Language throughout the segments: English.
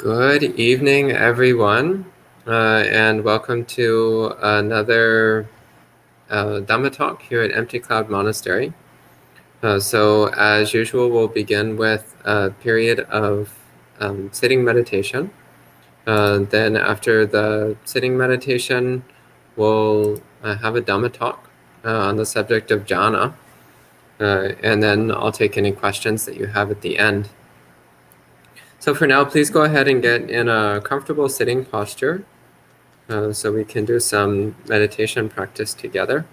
Good evening, everyone, and welcome to another Dhamma talk here at Empty Cloud Monastery. So, as usual, we'll begin with a period of sitting meditation. Then, after the sitting meditation, we'll have a Dhamma talk on the subject of jhana, and then I'll take any questions that you have at the end. So for now, please go ahead and get in a comfortable sitting posture so we can do some meditation practice together.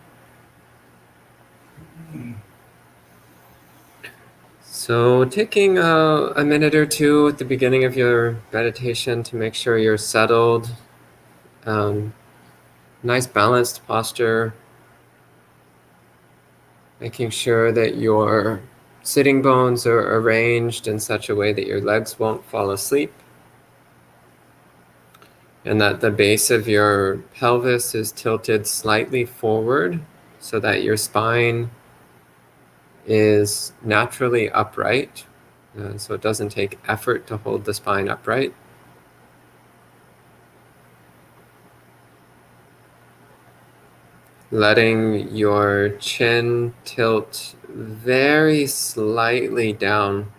So taking a minute or two at the beginning of your meditation to make sure you're settled, nice balanced posture, making sure that your sitting bones are arranged in such a way that your legs won't fall asleep, and that the base of your pelvis is tilted slightly forward so that your spine is naturally upright, so it doesn't take effort to hold the spine upright. Letting your chin tilt very slightly down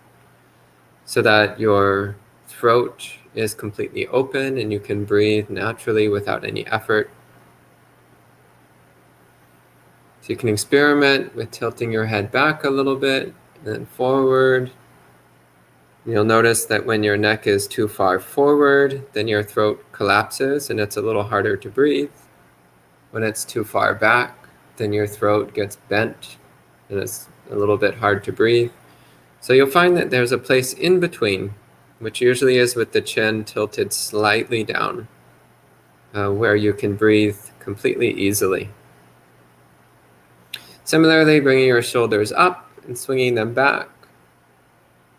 so that your throat is completely open and you can breathe naturally without any effort. So you can experiment with tilting your head back a little bit and then forward. You'll notice that when your neck is too far forward, then your throat collapses and it's a little harder to breathe. When it's too far back, then your throat gets bent and it's a little bit hard to breathe. So you'll find that there's a place in between, which usually is with the chin tilted slightly down, where you can breathe completely easily. Similarly, bringing your shoulders up and swinging them back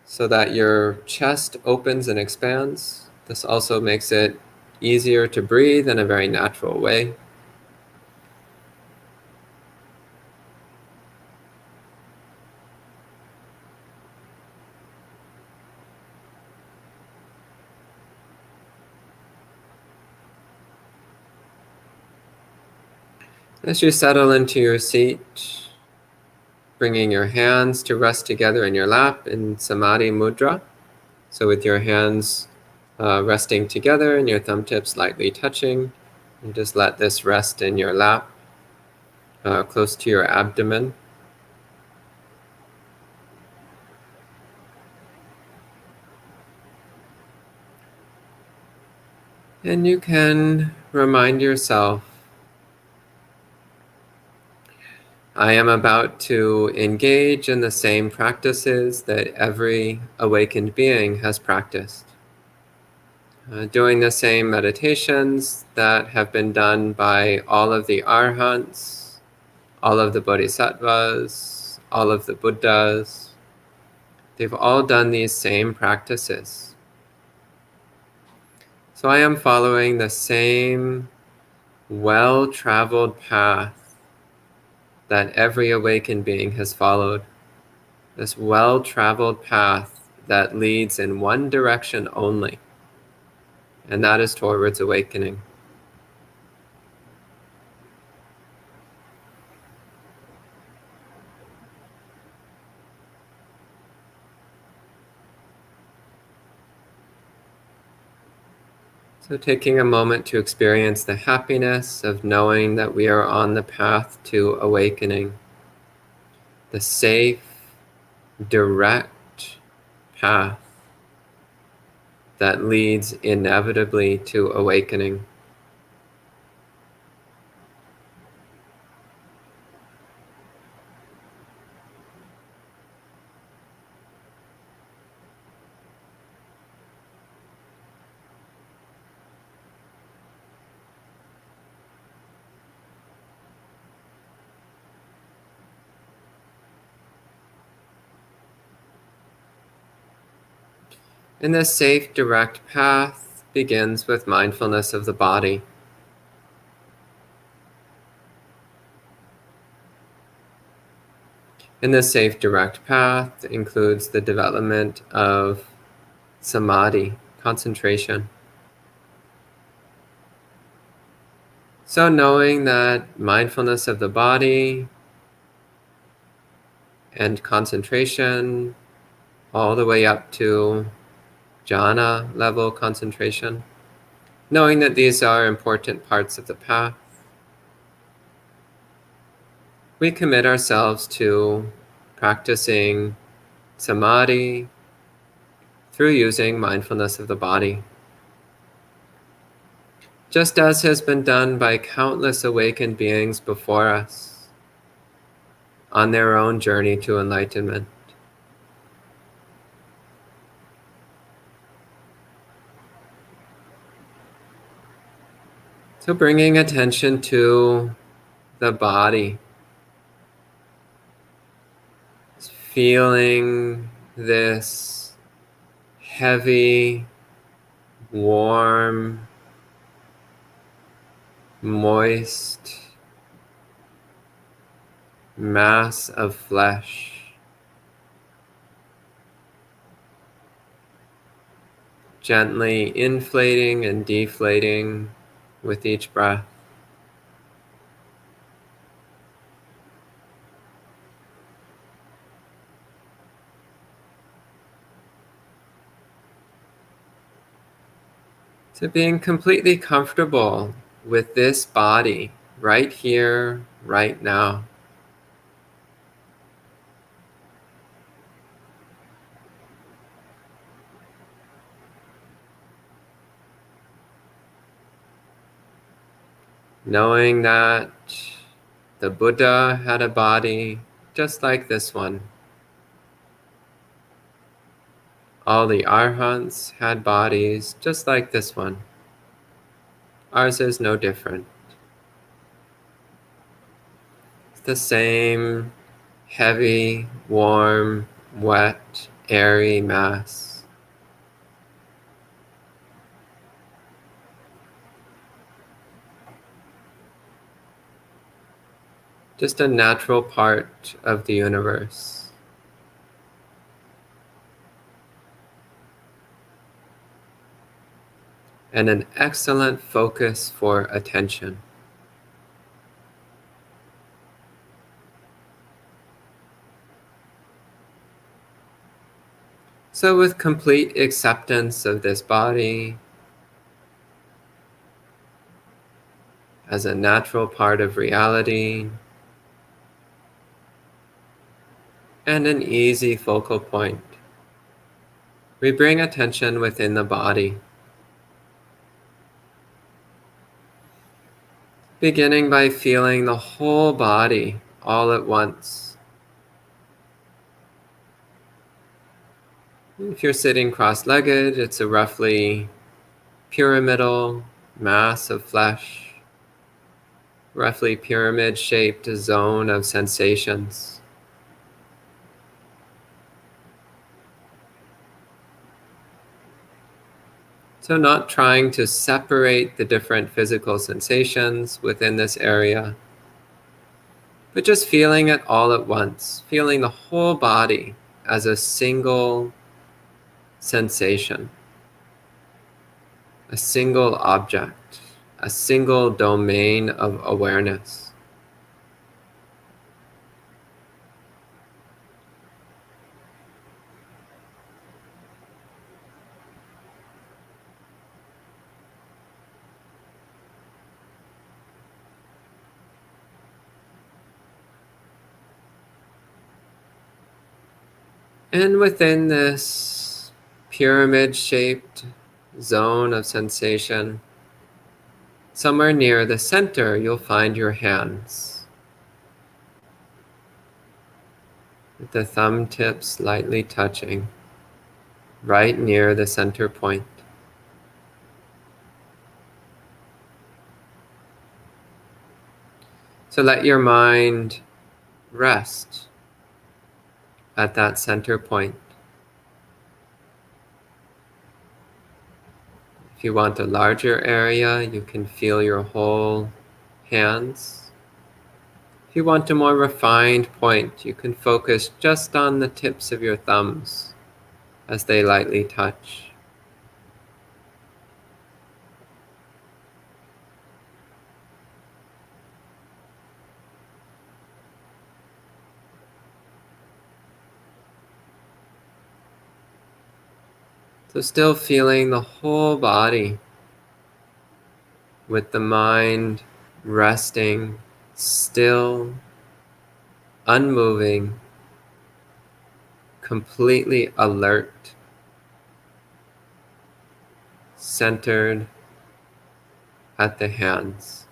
so that your chest opens and expands. This also makes it easier to breathe in a very natural way. As you settle into your seat, bringing your hands to rest together in your lap in samadhi mudra. So with your hands resting together and your thumb tips lightly touching, and just let this rest in your lap, close to your abdomen. And you can remind yourself, I am about to engage in the same practices that every awakened being has practiced. Doing the same meditations that have been done by all of the arhants, all of the bodhisattvas, all of the Buddhas. They've all done these same practices. So I am following the same well-traveled path that every awakened being has followed. This well-traveled path that leads in one direction only, and that is towards awakening. So taking a moment to experience the happiness of knowing that we are on the path to awakening, the safe, direct path that leads inevitably to awakening. And this safe, direct path begins with mindfulness of the body. And this safe, direct path includes the development of samadhi, concentration. So knowing that mindfulness of the body and concentration all the way up to jhana level concentration, knowing that these are important parts of the path, we commit ourselves to practicing samadhi through using mindfulness of the body. Just as has been done by countless awakened beings before us on their own journey to enlightenment. So bringing attention to the body, feeling this heavy, warm, moist mass of flesh. Gently inflating and deflating with each breath. So being completely comfortable with this body right here, right now. Knowing that the Buddha had a body just like this one. All the Arhants had bodies just like this one. Ours is no different. It's the same heavy, warm, wet, airy mass. Just a natural part of the universe. And an excellent focus for attention. So with complete acceptance of this body as a natural part of reality and an easy focal point, we bring attention within the body. Beginning by feeling the whole body all at once. If you're sitting cross-legged, it's a roughly pyramidal mass of flesh, roughly pyramid-shaped zone of sensations. So not trying to separate the different physical sensations within this area, but just feeling it all at once, feeling the whole body as a single sensation, a single object, a single domain of awareness. And within this pyramid-shaped zone of sensation, somewhere near the center, you'll find your hands, with the thumb tips lightly touching, right near the center point. So let your mind rest at that center point. If you want a larger area, you can feel your whole hands. If you want a more refined point, you can focus just on the tips of your thumbs as they lightly touch. So still feeling the whole body with the mind resting, still, unmoving, completely alert, centered at the hands.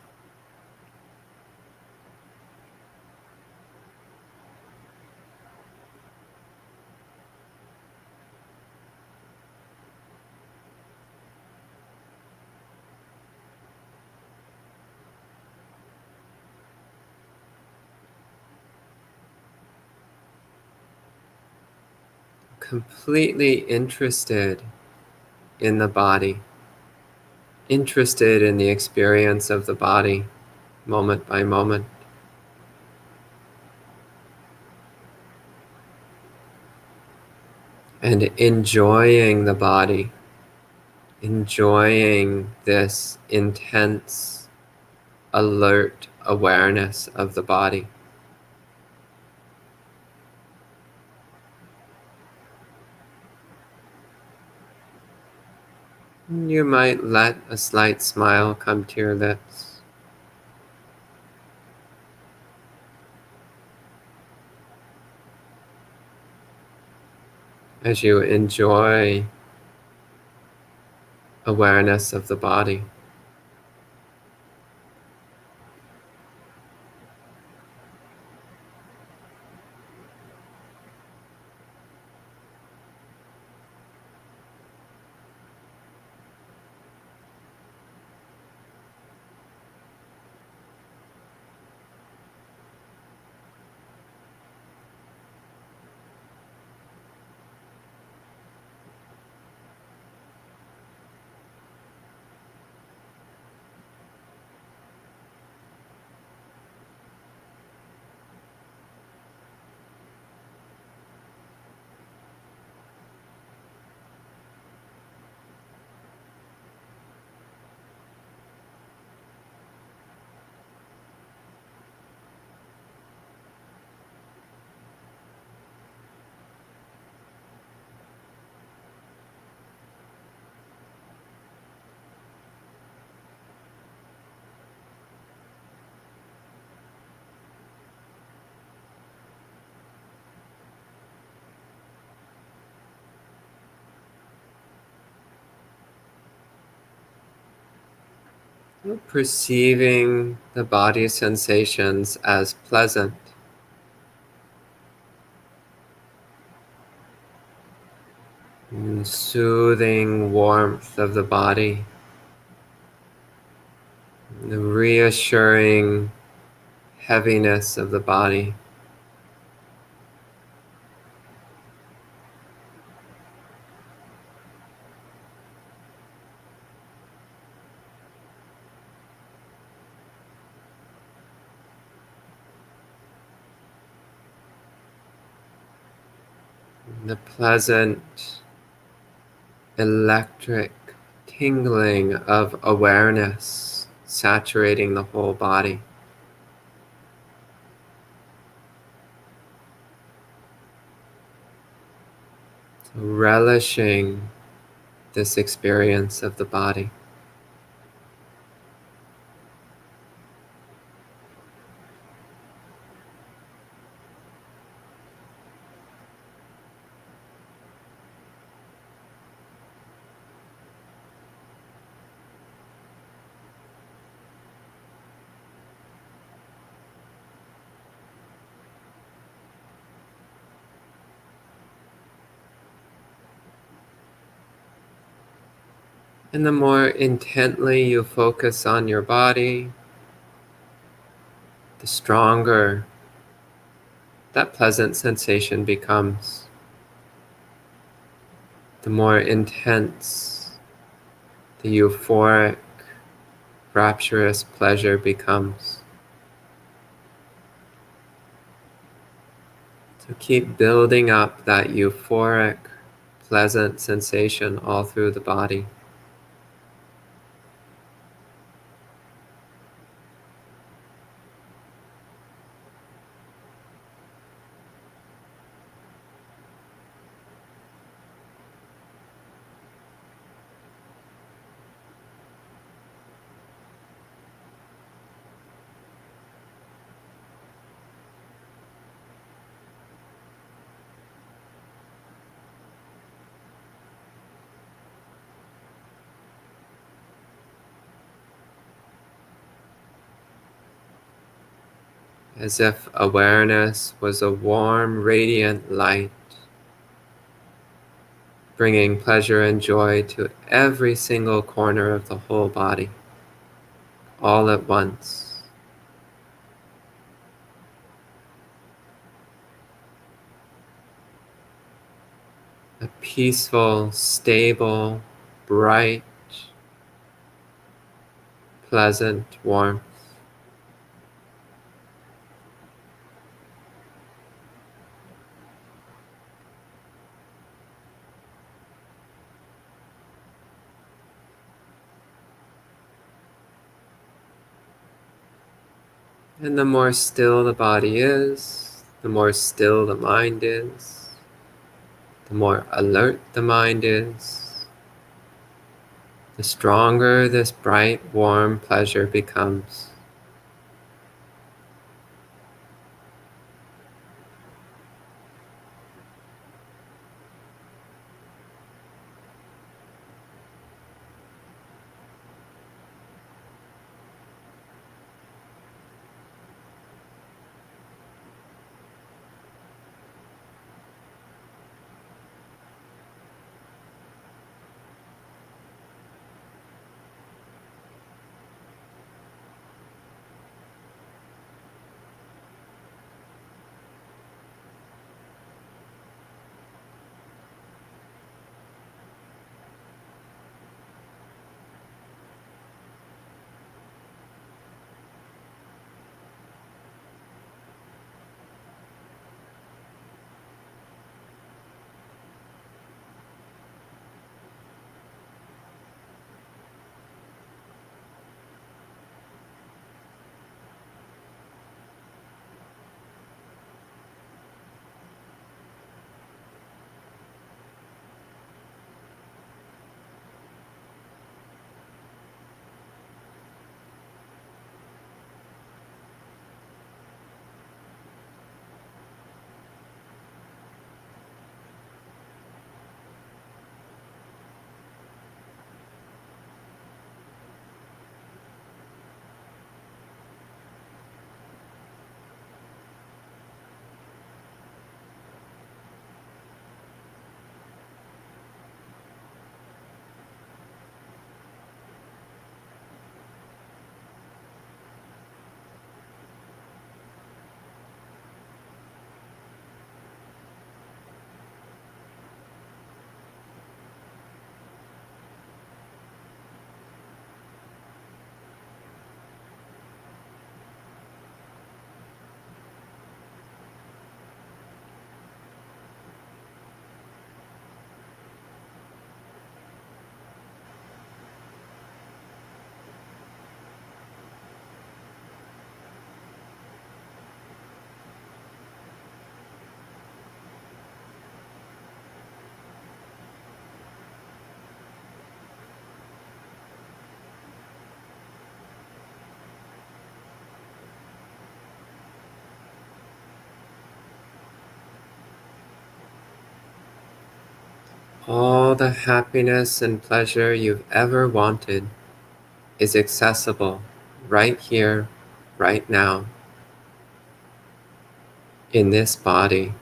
Completely interested in the body, interested in the experience of the body, moment by moment. And enjoying the body, enjoying this intense, alert awareness of the body. You might let a slight smile come to your lips as you enjoy awareness of the body. Perceiving the body sensations as pleasant, and soothing warmth of the body, the reassuring heaviness of the body. The pleasant, electric tingling of awareness saturating the whole body. Relishing this experience of the body. And the more intently you focus on your body, the stronger that pleasant sensation becomes. The more intense the euphoric, rapturous pleasure becomes. So keep building up that euphoric, pleasant sensation all through the body. as if awareness was a warm, radiant light, bringing pleasure and joy to every single corner of the whole body, all at once. A peaceful, stable, bright, pleasant warmth. And the more still the body is, the more still the mind is, the more alert the mind is, the stronger this bright, warm pleasure becomes. All the happiness and pleasure you've ever wanted is accessible right here, right now, in this body.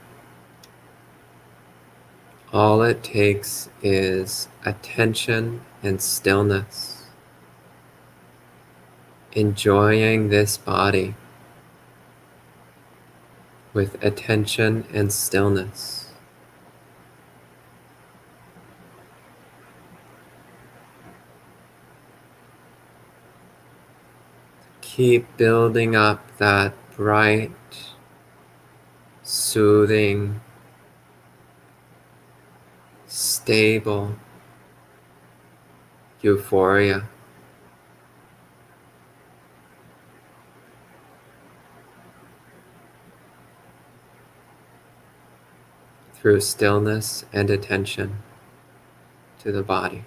All it takes is attention and stillness, enjoying this body with attention and stillness. Keep building up that bright, soothing, stable euphoria through stillness and attention to the body.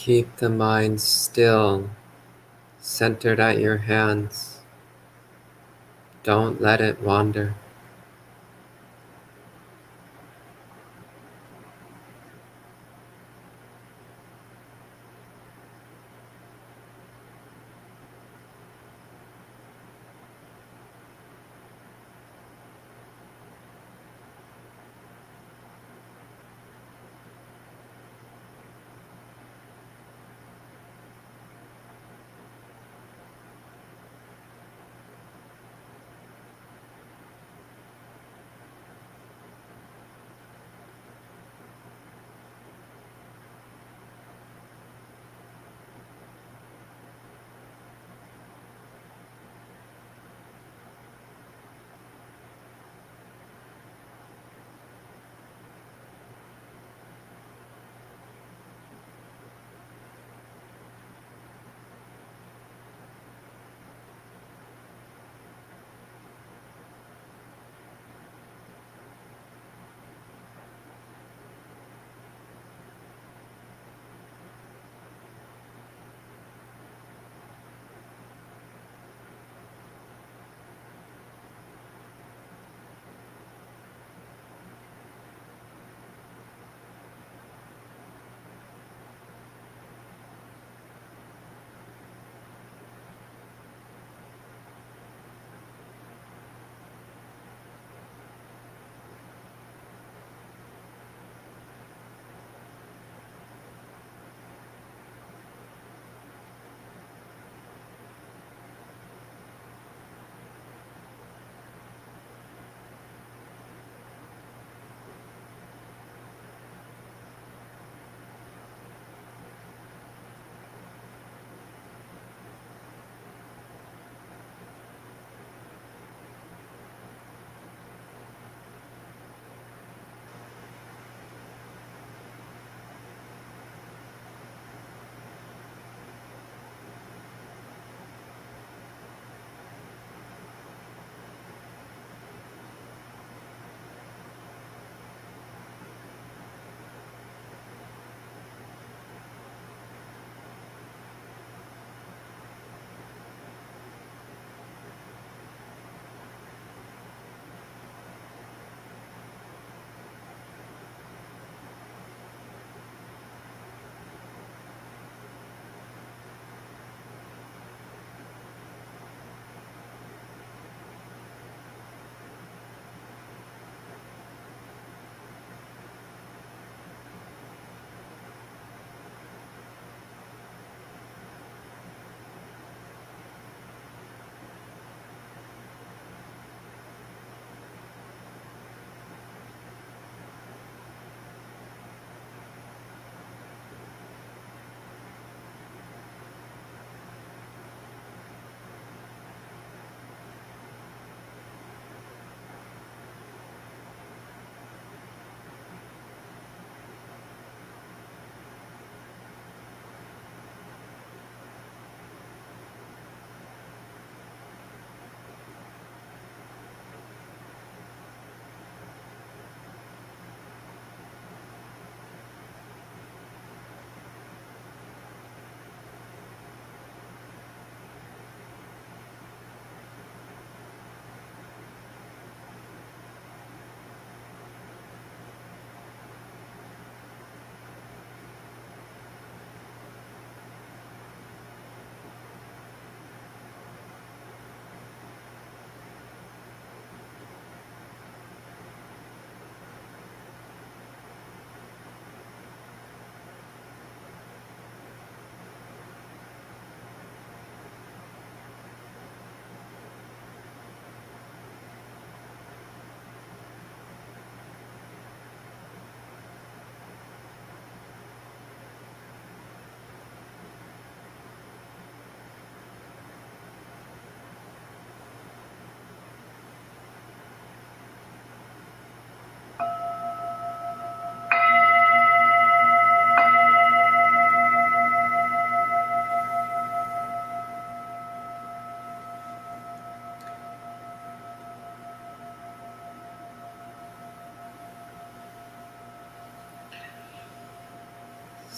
Keep the mind still, centered at your hands. Don't let it wander.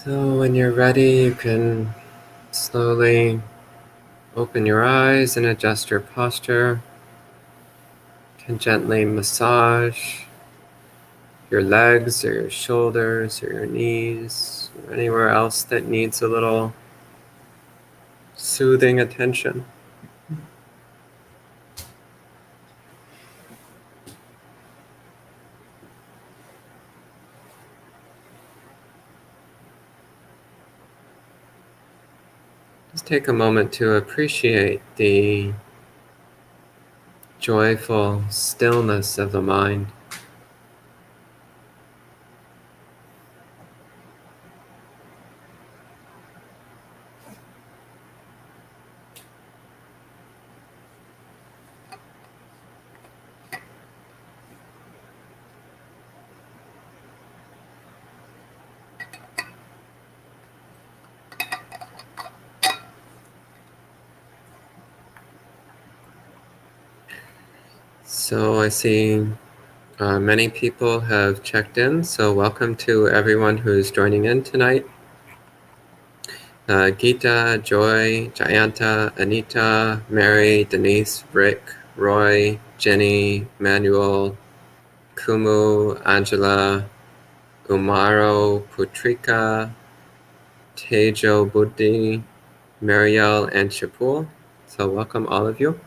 So when you're ready, you can slowly open your eyes and adjust your posture. You can gently massage your legs or your shoulders or your knees or anywhere else that needs a little soothing attention. Just take a moment to appreciate the joyful stillness of the mind. So I see many people have checked in, so welcome to everyone who's joining in tonight. Geeta, Joy, Jayanta, Anita, Mary, Denise, Rick, Roy, Jenny, Manuel, Kumu, Angela, Umaro, Putrika, Tejo, Buddhi, Mariel, and Shapul. So welcome all of you.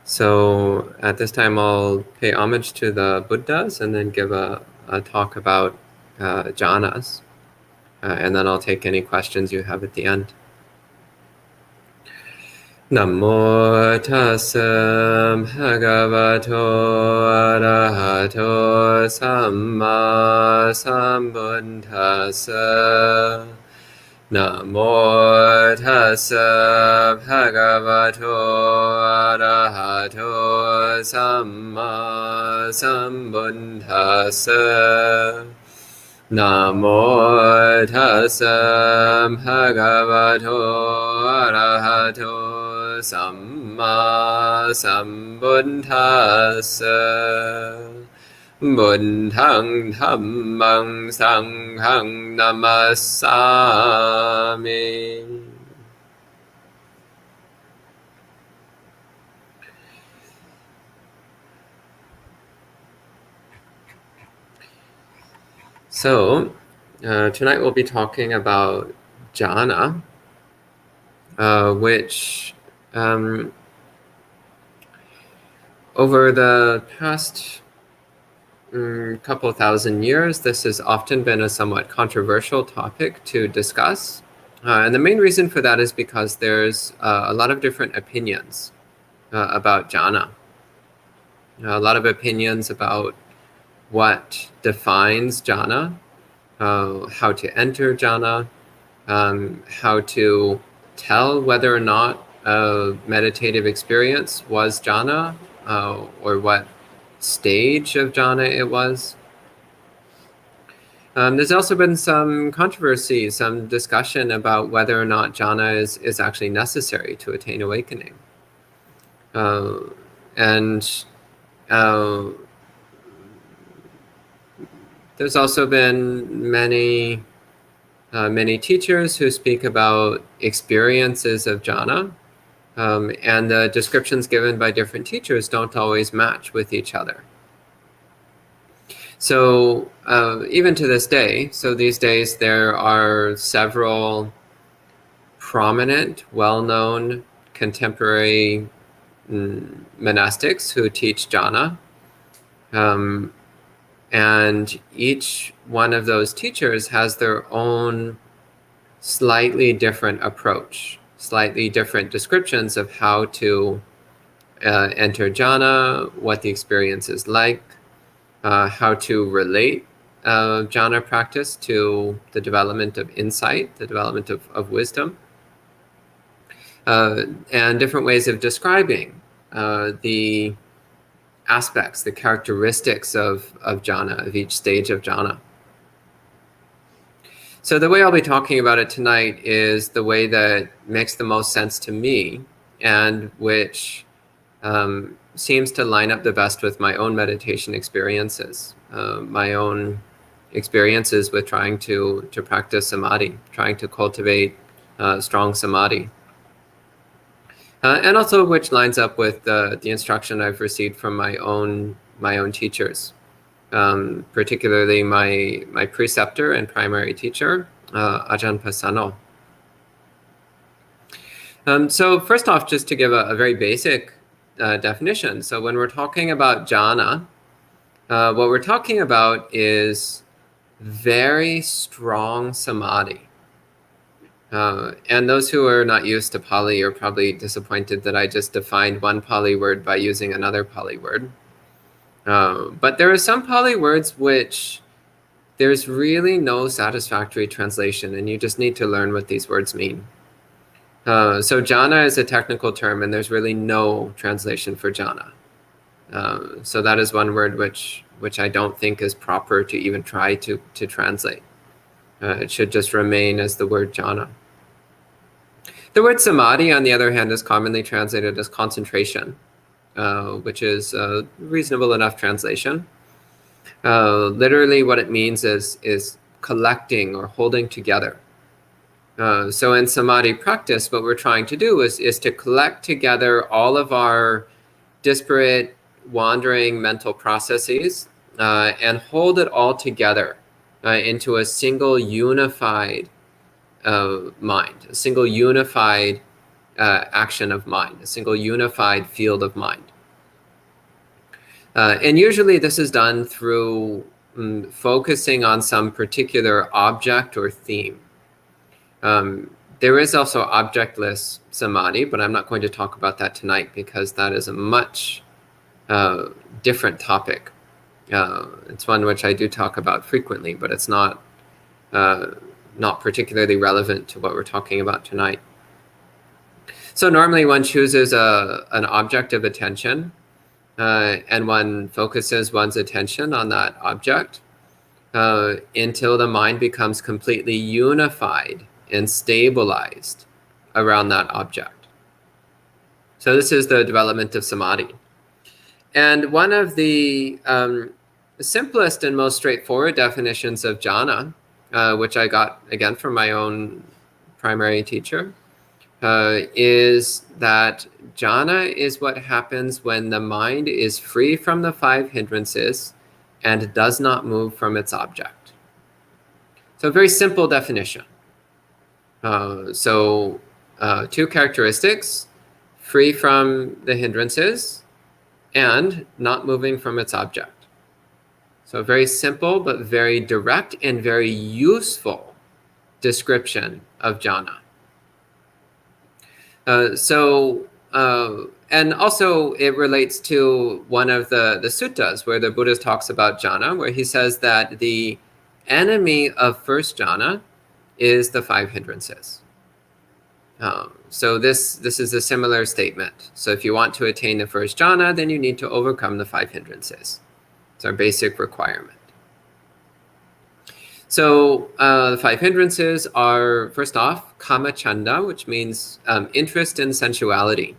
So at this time, I'll pay homage to the Buddhas and then give a talk about jhanas. And then I'll take any questions you have at the end. Namo tassa bhagavato arahato samma sambuddhassa. Namo tassa bhagavato arahato samma sambuddhassa. Namo tassa bhagavato arahato samma sambuddhassa. Buddhaṃ dhammāṃ saṅghāṃ namasāmi. So, tonight we'll be talking about jhana, which over the past couple thousand years, this has often been a somewhat controversial topic to discuss. And the main reason for that is because there's a lot of different opinions about jhana. A lot of opinions about what defines jhana, how to enter jhana, how to tell whether or not a meditative experience was jhana, or what stage of jhana it was. There's also been some controversy, some discussion about whether or not jhana is actually necessary to attain awakening. There's also been many teachers who speak about experiences of jhana, and the descriptions given by different teachers don't always match with each other. So even to this day, so these days there are several prominent, well-known contemporary monastics who teach jhana. And each one of those teachers has their own slightly different approach, slightly different descriptions of how to enter jhana, what the experience is like, how to relate jhana practice to the development of insight, the development of wisdom, and different ways of describing the aspects, the characteristics of jhana, of each stage of jhana. So the way I'll be talking about it tonight is the way that makes the most sense to me, and which seems to line up the best with my own meditation experiences, my own experiences with trying to practice samadhi, trying to cultivate strong samadhi. And also which lines up with the instruction I've received from my own teachers, particularly my preceptor and primary teacher, Ajahn Pasano. So first off, just to give a very basic definition. So when we're talking about jhana, what we're talking about is very strong samadhi. And those who are not used to Pali are probably disappointed that I just defined one Pali word by using another Pali word. But there are some Pali words which there's really no satisfactory translation, and you just need to learn what these words mean. So jhana is a technical term, and there's really no translation for jhana. So that is one word which I don't think is proper to even try to translate. It should just remain as the word jhana. The word samadhi, on the other hand, is commonly translated as concentration, which is a reasonable enough translation. Literally what it means is collecting or holding together. So in samadhi practice, what we're trying to do is to collect together all of our disparate wandering mental processes and hold it all together into a single unified mind, a single unified action of mind, a single unified field of mind. And usually this is done through focusing on some particular object or theme. There is also objectless samadhi, but I'm not going to talk about that tonight because that is a much different topic. It's one which I do talk about frequently, but it's not particularly relevant to what we're talking about tonight. So normally one chooses an object of attention, and one focuses one's attention on that object until the mind becomes completely unified and stabilized around that object. So this is the development of samadhi. And one of the simplest and most straightforward definitions of jhana, which I got again from my own primary teacher, is that jhana is what happens when the mind is free from the 5 hindrances and does not move from its object. So a very simple definition. So 2 characteristics: free from the hindrances and not moving from its object. So a very simple but very direct and very useful description of jhana. And also it relates to one of the suttas where the Buddha talks about jhana, where he says that the enemy of first jhana is the 5 hindrances. So this is a similar statement. So if you want to attain the first jhana, then you need to overcome the 5 hindrances. It's our basic requirement. So the 5 hindrances are, first off, kama chanda, which means interest in sensuality.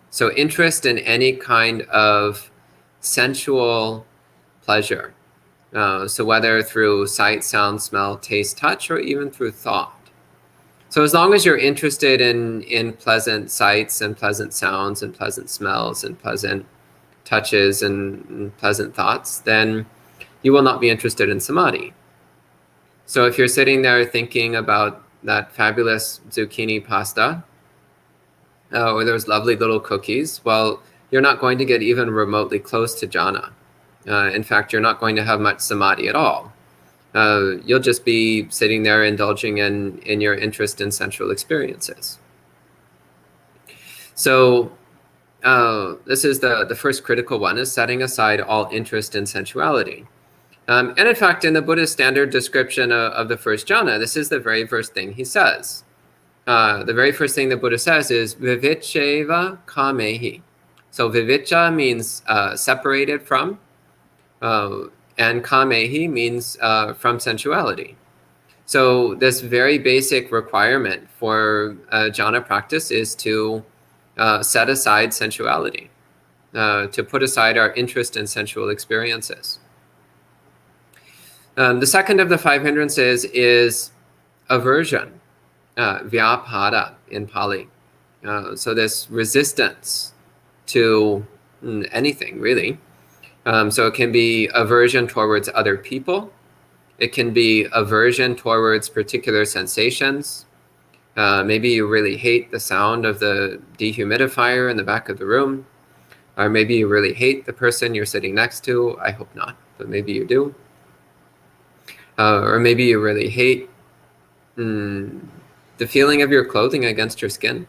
So interest in any kind of sensual pleasure. So whether through sight, sound, smell, taste, touch, or even through thought. So as long as you're interested in pleasant sights and pleasant sounds and pleasant smells and pleasant touches and pleasant thoughts, then you will not be interested in samadhi. So if you're sitting there thinking about that fabulous zucchini pasta or those lovely little cookies, well, you're not going to get even remotely close to jhana. In fact, you're not going to have much samadhi at all. You'll just be sitting there indulging in your interest in sensual experiences. So this is the first critical one, is setting aside all interest in sensuality. And in fact, in the Buddha's standard description of the first jhana, this is the very first thing he says. The very first thing the Buddha says is viviccheva kamehi. So vivicca means separated from, and kamehi means from sensuality. So this very basic requirement for jhana practice is to set aside sensuality, to put aside our interest in sensual experiences. The second of the 5 hindrances is aversion, vyapada in Pali. So this resistance to anything, really. So it can be aversion towards other people. It can be aversion towards particular sensations. Maybe you really hate the sound of the dehumidifier in the back of the room. Or maybe you really hate the person you're sitting next to. I hope not, but maybe you do. Or maybe you really hate the feeling of your clothing against your skin.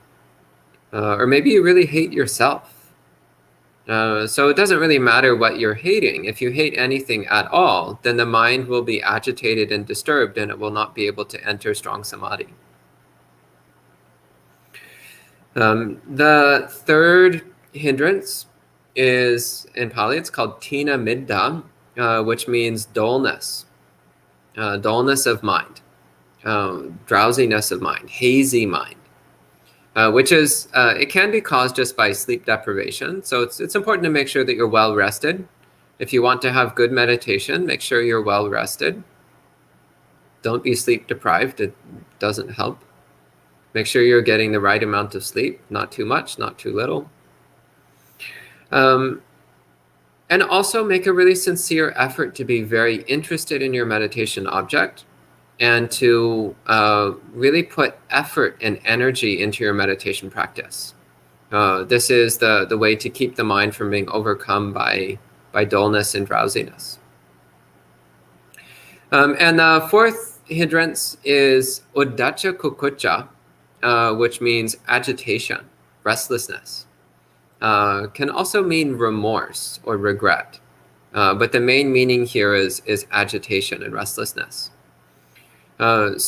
Or maybe you really hate yourself. So it doesn't really matter what you're hating. If you hate anything at all, then the mind will be agitated and disturbed, and it will not be able to enter strong samadhi. The third hindrance is, in Pali, it's called tina midda, which means dullness. Dullness of mind, drowsiness of mind, hazy mind. Which is, it can be caused just by sleep deprivation. So it's important to make sure that you're well rested. If you want to have good meditation, make sure you're well rested. Don't be sleep deprived. It doesn't help. Make sure you're getting the right amount of sleep, not too much, not too little. And also make a really sincere effort to be very interested in your meditation object, and to really put effort and energy into your meditation practice. This is the way to keep the mind from being overcome by dullness and drowsiness. And the fourth hindrance is uddacha kukucha, which means agitation, restlessness. Can also mean remorse or regret. But the main meaning here is agitation and restlessness. And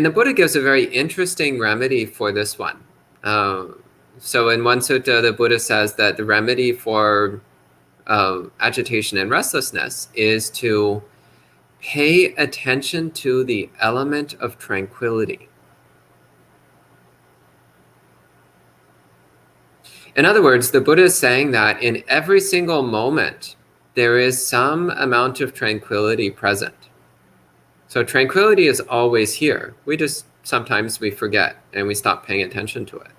the Buddha gives a very interesting remedy for this one. So in one sutta, the Buddha says that the remedy for agitation and restlessness is to pay attention to the element of tranquility. In other words, the Buddha is saying that in every single moment, there is some amount of tranquility present. So tranquility is always here. Sometimes we forget and we stop paying attention to it.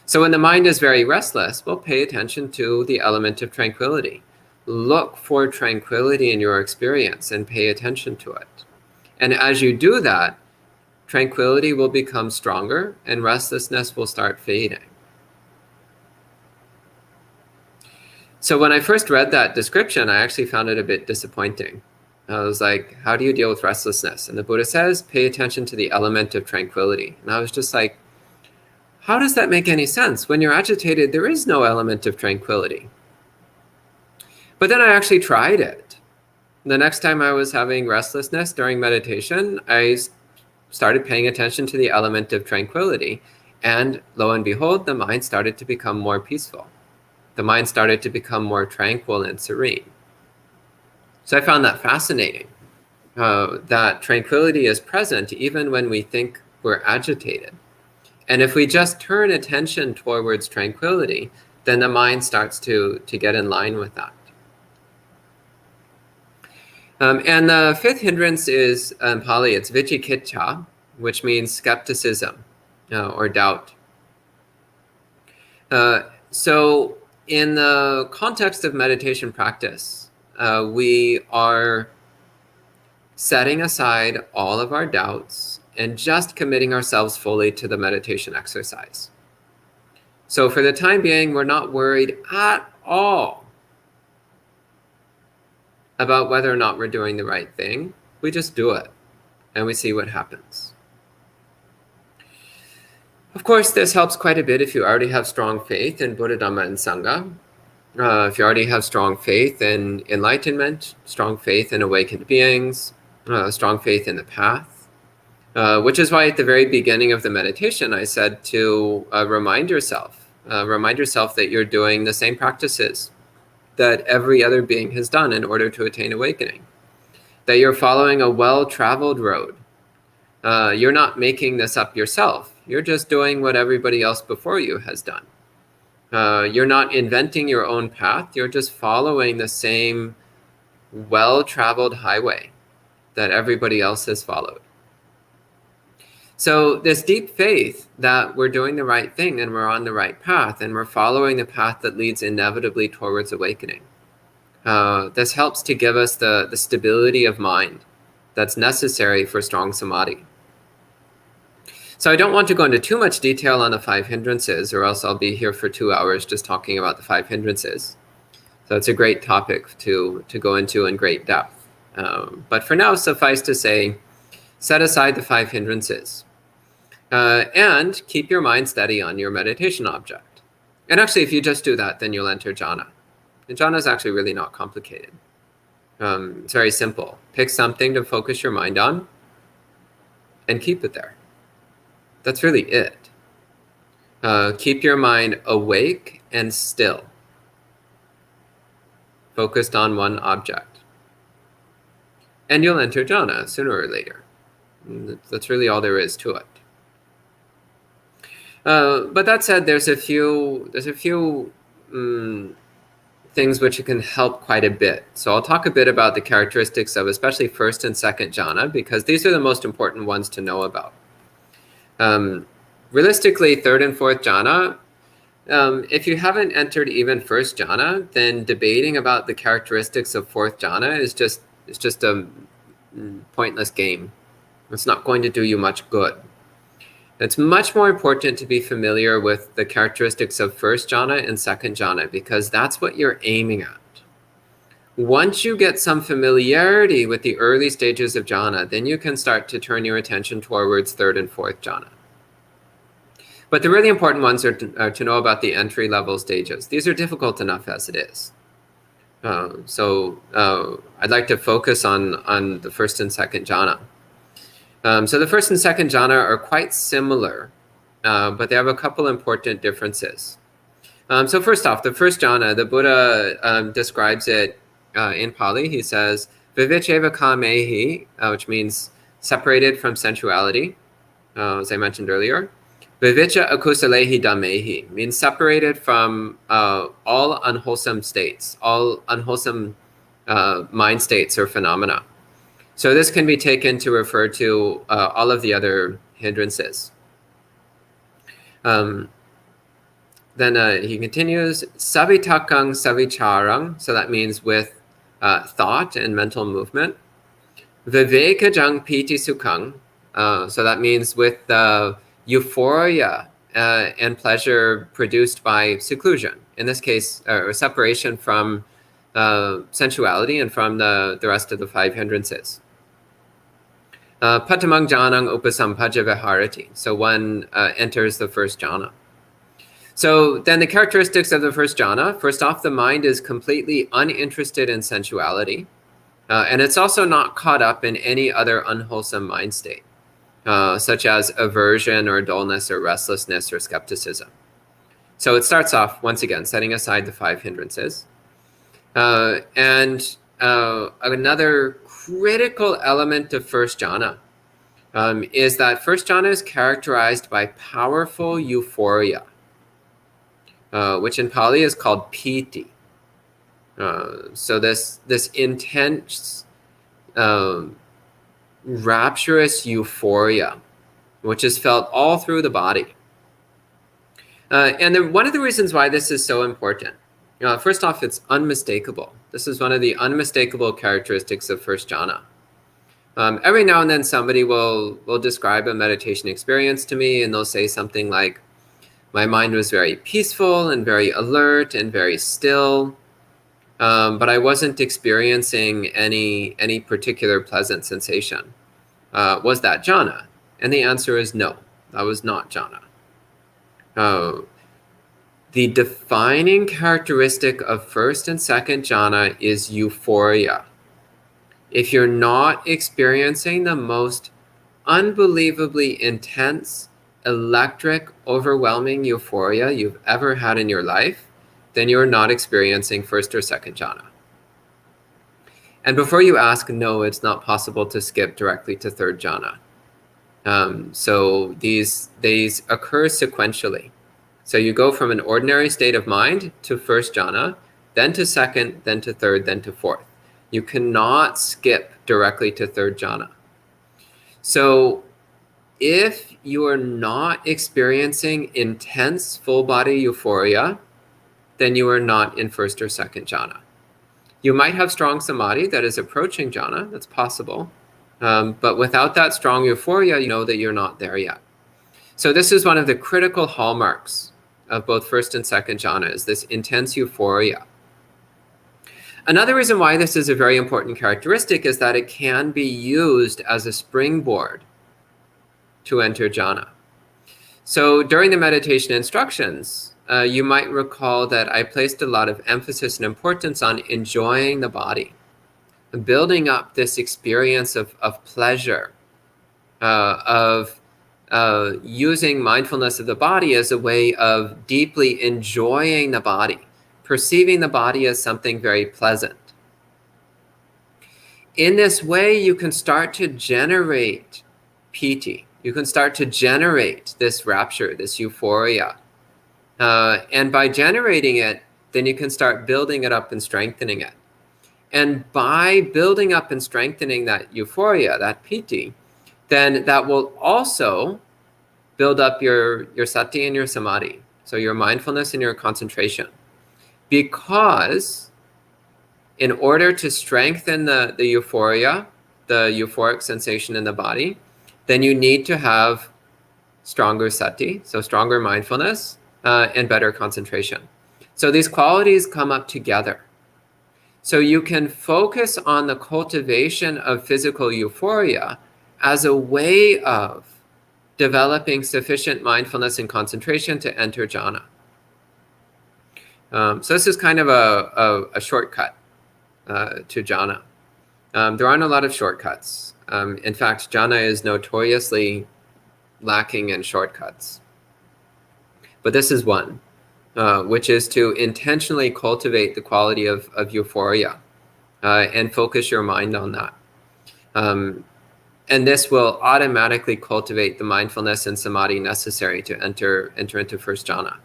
So when the mind is very restless, we'll pay attention to the element of tranquility. Look for tranquility in your experience and pay attention to it. And as you do that, tranquility will become stronger and restlessness will start fading. So when I first read that description, I actually found it a bit disappointing. I was like, how do you deal with restlessness? And the Buddha says, pay attention to the element of tranquility. And I was just like, how does that make any sense? When you're agitated, there is no element of tranquility. But then I actually tried it. The next time I was having restlessness during meditation, I started paying attention to the element of tranquility. And lo and behold, the mind started to become more peaceful. The mind started to become more tranquil and serene. So I found that fascinating, that tranquility is present even when we think we're agitated. And if we just turn attention towards tranquility, then the mind starts to get in line with that. And the fifth hindrance is, in Pali, it's vicikiccha, which means skepticism or doubt. So in the context of meditation practice, we are setting aside all of our doubts and just committing ourselves fully to the meditation exercise. So for the time being, we're not worried at all about whether or not we're doing the right thing. We just do it and we see what happens. Of course, this helps quite a bit if you already have strong faith in Buddha, Dhamma, and Sangha. If you already have strong faith in enlightenment, strong faith in awakened beings, strong faith in the path, which is why at the very beginning of the meditation, I said to remind yourself that you're doing the same practices that every other being has done in order to attain awakening, that you're following a well-traveled road. You're not making this up yourself. You're just doing what everybody else before you has done. You're not inventing your own path. You're just following the same well-traveled highway that everybody else has followed. So this deep faith that we're doing the right thing and we're on the right path and we're following the path that leads inevitably towards awakening. This helps to give us the stability of mind that's necessary for strong samadhi. So I don't want to go into too much detail on the 5 hindrances, or else I'll be here for 2 hours just talking about the 5 hindrances. So it's a great topic to go into in great depth. But for now, suffice to say, set aside the 5 hindrances and keep your mind steady on your meditation object. And actually, if you just do that, then you'll enter jhana. And jhana is actually really not complicated. It's very simple. Pick something to focus your mind on and keep it there. That's really it. Keep your mind awake and still, focused on one object. And you'll enter jhana sooner or later. That's really all there is to it. But that said, there's a few things which can help quite a bit. So I'll talk a bit about the characteristics of especially first and second jhana, because these are the most important ones to know about. Realistically, third and fourth jhana, if you haven't entered even first jhana, then debating about the characteristics of fourth jhana is just a pointless game. It's not going to do you much good. It's much more important to be familiar with the characteristics of first jhana and second jhana, because that's what you're aiming at. Once you get some familiarity with the early stages of jhana, then you can start to turn your attention towards third and fourth jhana. But the really important ones are to know about the entry-level stages. These are difficult enough as it is. So I'd like to focus on the first and second jhana. So the first and second jhana are quite similar, but they have a couple important differences. So first off, the first jhana, the Buddha describes it in Pali. He says, Vivicheva kamehi, which means separated from sensuality, as I mentioned earlier. Vivicha akusalehi dhamehi means separated from all unwholesome states, all unwholesome mind states or phenomena. So this can be taken to refer to all of the other hindrances. Then he continues, savitakang savicharang, so that means with thought and mental movement. Vivekajang piti sukhang, so that means with the euphoria and pleasure produced by seclusion. In this case, or separation from sensuality and from the rest of the 5 hindrances. Patamang jhanang upasampajja viharati. So one enters the first jhana. So then the characteristics of the first jhana, first off, the mind is completely uninterested in sensuality. And it's also not caught up in any other unwholesome mind state, such as aversion or dullness or restlessness or skepticism. So it starts off, once again, setting aside the 5 hindrances. And another critical element of first jhana is that first jhana is characterized by powerful euphoria, which in Pali is called piti. So this intense, rapturous euphoria, which is felt all through the body. And one of the reasons why this is so important, first off, it's unmistakable. This is one of the unmistakable characteristics of first jhana. Every now and then somebody will describe a meditation experience to me, and they'll say something like, my mind was very peaceful and very alert and very still, but I wasn't experiencing any particular pleasant sensation. Was that jhana? And the answer is no, that was not jhana. The defining characteristic of first and second jhana is euphoria. If you're not experiencing the most unbelievably intense, electric, overwhelming euphoria you've ever had in your life, then you're not experiencing first or second jhana. And before you ask, no, it's not possible to skip directly to third jhana. So these occur sequentially. So you go from an ordinary state of mind to first jhana, then to second, then to third, then to fourth. You cannot skip directly to third jhana. So if you are not experiencing intense full body euphoria, then you are not in first or second jhana. You might have strong samadhi that is approaching jhana, that's possible. But without that strong euphoria, you know that you're not there yet. So this is one of the critical hallmarks of both first and second jhana, is this intense euphoria. Another reason why this is a very important characteristic is that it can be used as a springboard to enter jhana. So during the meditation instructions, you might recall that I placed a lot of emphasis and importance on enjoying the body, building up this experience of pleasure, of using mindfulness of the body as a way of deeply enjoying the body, perceiving the body as something very pleasant. In this way, you can start to generate piti. You can start to generate this rapture, this euphoria. And by generating it, then you can start building it up and strengthening it. And by building up and strengthening that euphoria, that piti, then that will also build up your sati and your samadhi, so your mindfulness and your concentration. Because in order to strengthen the euphoria, the euphoric sensation in the body, then you need to have stronger sati, so stronger mindfulness, and better concentration. So these qualities come up together. So you can focus on the cultivation of physical euphoria as a way of developing sufficient mindfulness and concentration to enter jhana. So this is kind of a shortcut to jhana. There aren't a lot of shortcuts. In fact, jhana is notoriously lacking in shortcuts. But this is one, which is to intentionally cultivate the quality of euphoria and focus your mind on that. And this will automatically cultivate the mindfulness and samadhi necessary to enter into first jhana.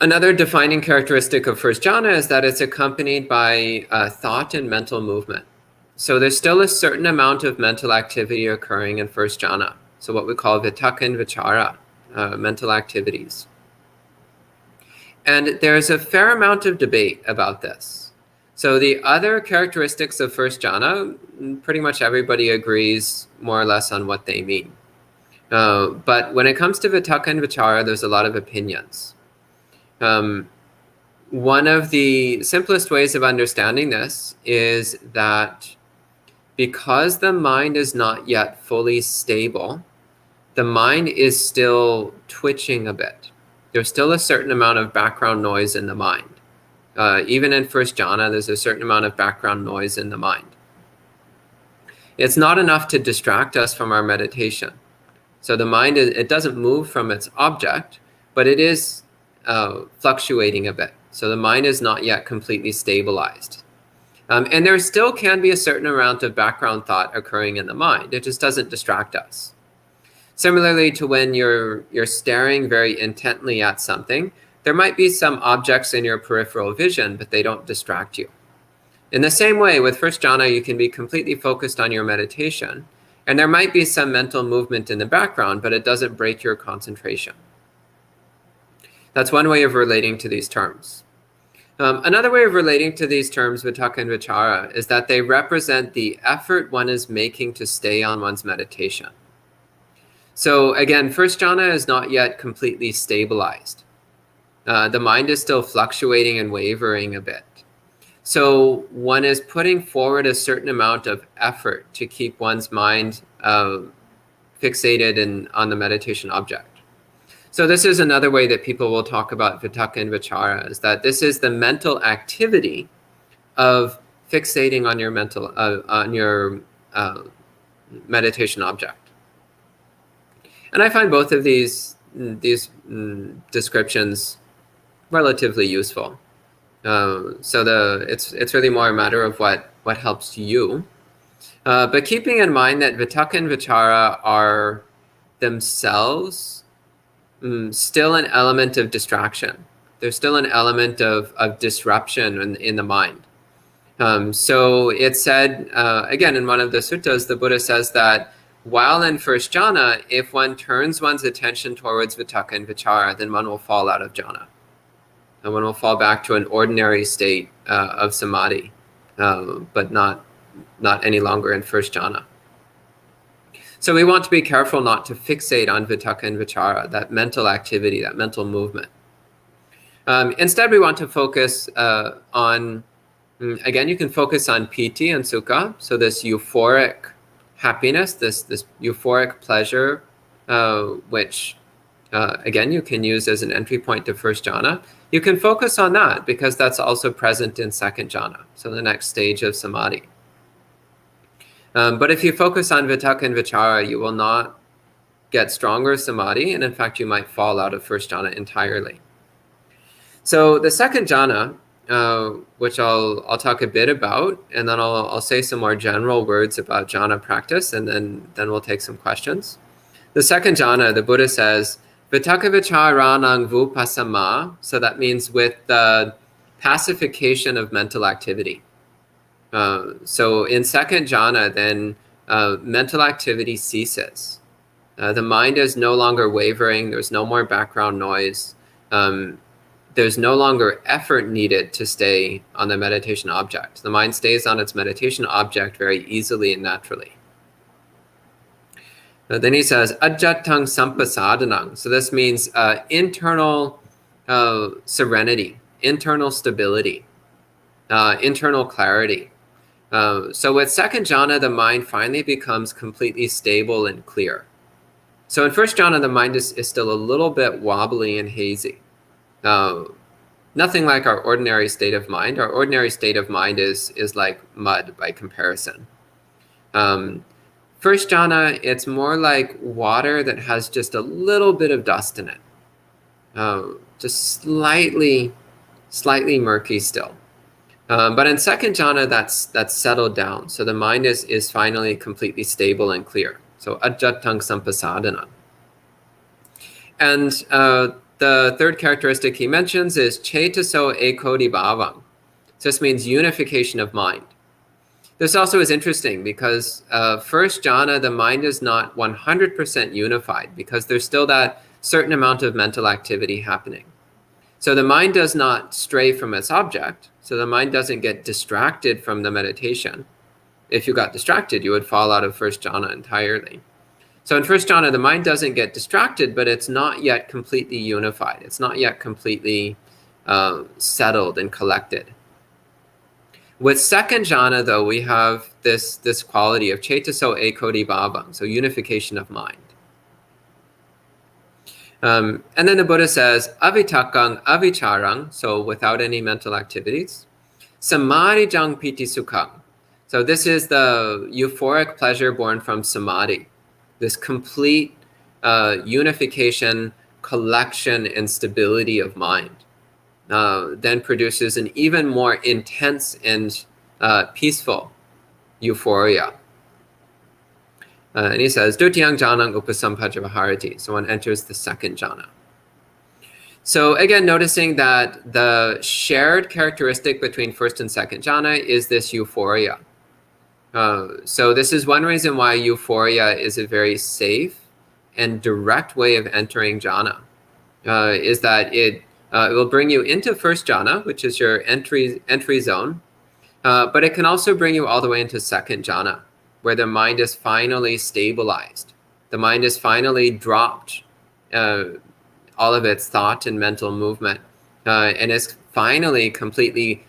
Another defining characteristic of first jhana is that it's accompanied by thought and mental movement. So there's still a certain amount of mental activity occurring in first jhana. So what we call vitakka and vichara, mental activities. And there's a fair amount of debate about this. So the other characteristics of first jhana, pretty much everybody agrees more or less on what they mean. But when it comes to vitakka and vichara, there's a lot of opinions. One of the simplest ways of understanding this is that because the mind is not yet fully stable, the mind is still twitching a bit. There's still a certain amount of background noise in the mind. Even in first jhana, there's a certain amount of background noise in the mind. It's not enough to distract us from our meditation. So the mind, it doesn't move from its object, but it is fluctuating a bit. So the mind is not yet completely stabilized. And there still can be a certain amount of background thought occurring in the mind. It just doesn't distract us. Similarly to when you're staring very intently at something, there might be some objects in your peripheral vision, but they don't distract you. In the same way, with first jhana, you can be completely focused on your meditation, and there might be some mental movement in the background, but it doesn't break your concentration. That's one way of relating to these terms. Another way of relating to these terms, vitakka and vichara, is that they represent the effort one is making to stay on one's meditation. So again, first jhana is not yet completely stabilized. The mind is still fluctuating and wavering a bit. So one is putting forward a certain amount of effort to keep one's mind fixated on the meditation object. So this is another way that people will talk about vitakka and vichara, is that this is the mental activity of fixating on your meditation object. And I find both of these descriptions relatively useful. So it's really more a matter of what helps you. But keeping in mind that vitakka and vichara are themselves still an element of distraction. There's still an element of disruption in the mind. So it said, again, in one of the suttas, the Buddha says that while in first jhana, if one turns one's attention towards vitakka and vichara, then one will fall out of jhana. And one will fall back to an ordinary state of samadhi, but not any longer in first jhana. So we want to be careful not to fixate on vitakka and vichara, that mental activity, that mental movement. Instead, we want to focus on, again, you can focus on piti and sukha, so this euphoric happiness, this euphoric pleasure, which, again, you can use as an entry point to first jhana. You can focus on that because that's also present in second jhana, so the next stage of samadhi. But if you focus on vitakka and vichara, you will not get stronger samadhi, and in fact, you might fall out of first jhana entirely. So the second jhana, which I'll talk a bit about, and then I'll say some more general words about jhana practice, and then we'll take some questions. The second jhana, the Buddha says, vitakka vicharanang vupasama, so that means with the pacification of mental activity. So in second jhana, then mental activity ceases. The mind is no longer wavering. There's no more background noise. There's no longer effort needed to stay on the meditation object. The mind stays on its meditation object very easily and naturally. Then he says, ajjatang sampasadanang. So this means internal serenity, internal stability, internal clarity. So with second jhana, the mind finally becomes completely stable and clear. So in first jhana, the mind is still a little bit wobbly and hazy. Nothing like our ordinary state of mind. Our ordinary state of mind is like mud by comparison. First jhana, it's more like water that has just a little bit of dust in it. Just slightly murky still. But in second jhana, that's settled down. So the mind is finally completely stable and clear. So ajjatang sampasadana. And the third characteristic he mentions is chetaso ekodi bhavang. So this means unification of mind. This also is interesting because first jhana, the mind is not 100% unified because there's still that certain amount of mental activity happening. So the mind does not stray from its object. So the mind doesn't get distracted from the meditation. If you got distracted, you would fall out of first jhana entirely. So in first jhana, the mind doesn't get distracted, but it's not yet completely unified. It's not yet completely settled and collected. With second jhana, though, we have this quality of chetaso ekodi bhavang, so unification of mind. And then the Buddha says, avitakang avicharang, so without any mental activities. Samadhijang piti sukhang. So this is the euphoric pleasure born from samadhi. This complete unification, collection, and stability of mind then produces an even more intense and peaceful euphoria. And he says, Dutiyang jhanang upasampajavaharati. So one enters the second jhana. So again, noticing that the shared characteristic between first and second jhana is this euphoria. So this is one reason why euphoria is a very safe and direct way of entering jhana, is that it will bring you into first jhana, which is your entry zone, but it can also bring you all the way into second jhana, where the mind is finally stabilized. The mind is finally dropped all of its thought and mental movement, and is finally completely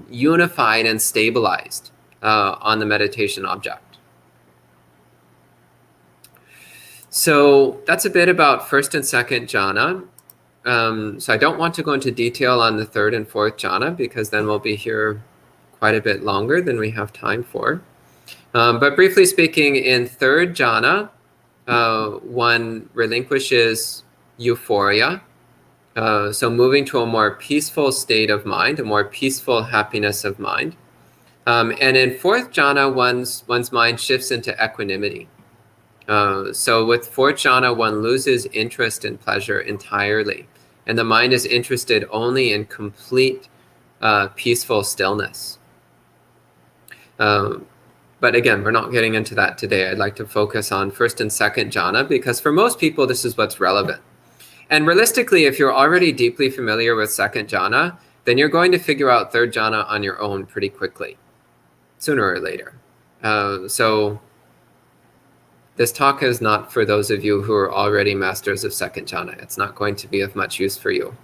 unified and stabilized on the meditation object. So that's a bit about first and second jhana. So I don't want to go into detail on the third and fourth jhana because then we'll be here quite a bit longer than we have time for. But briefly speaking, in third jhana, one relinquishes euphoria. So moving to a more peaceful state of mind, a more peaceful happiness of mind. And in fourth jhana, one's mind shifts into equanimity. So with fourth jhana, one loses interest in pleasure entirely. And the mind is interested only in complete peaceful stillness. But again, we're not getting into that today. I'd like to focus on first and second jhana, because for most people, this is what's relevant. And realistically, if you're already deeply familiar with second jhana, then you're going to figure out third jhana on your own pretty quickly, sooner or later. So this talk is not for those of you who are already masters of second jhana. It's not going to be of much use for you.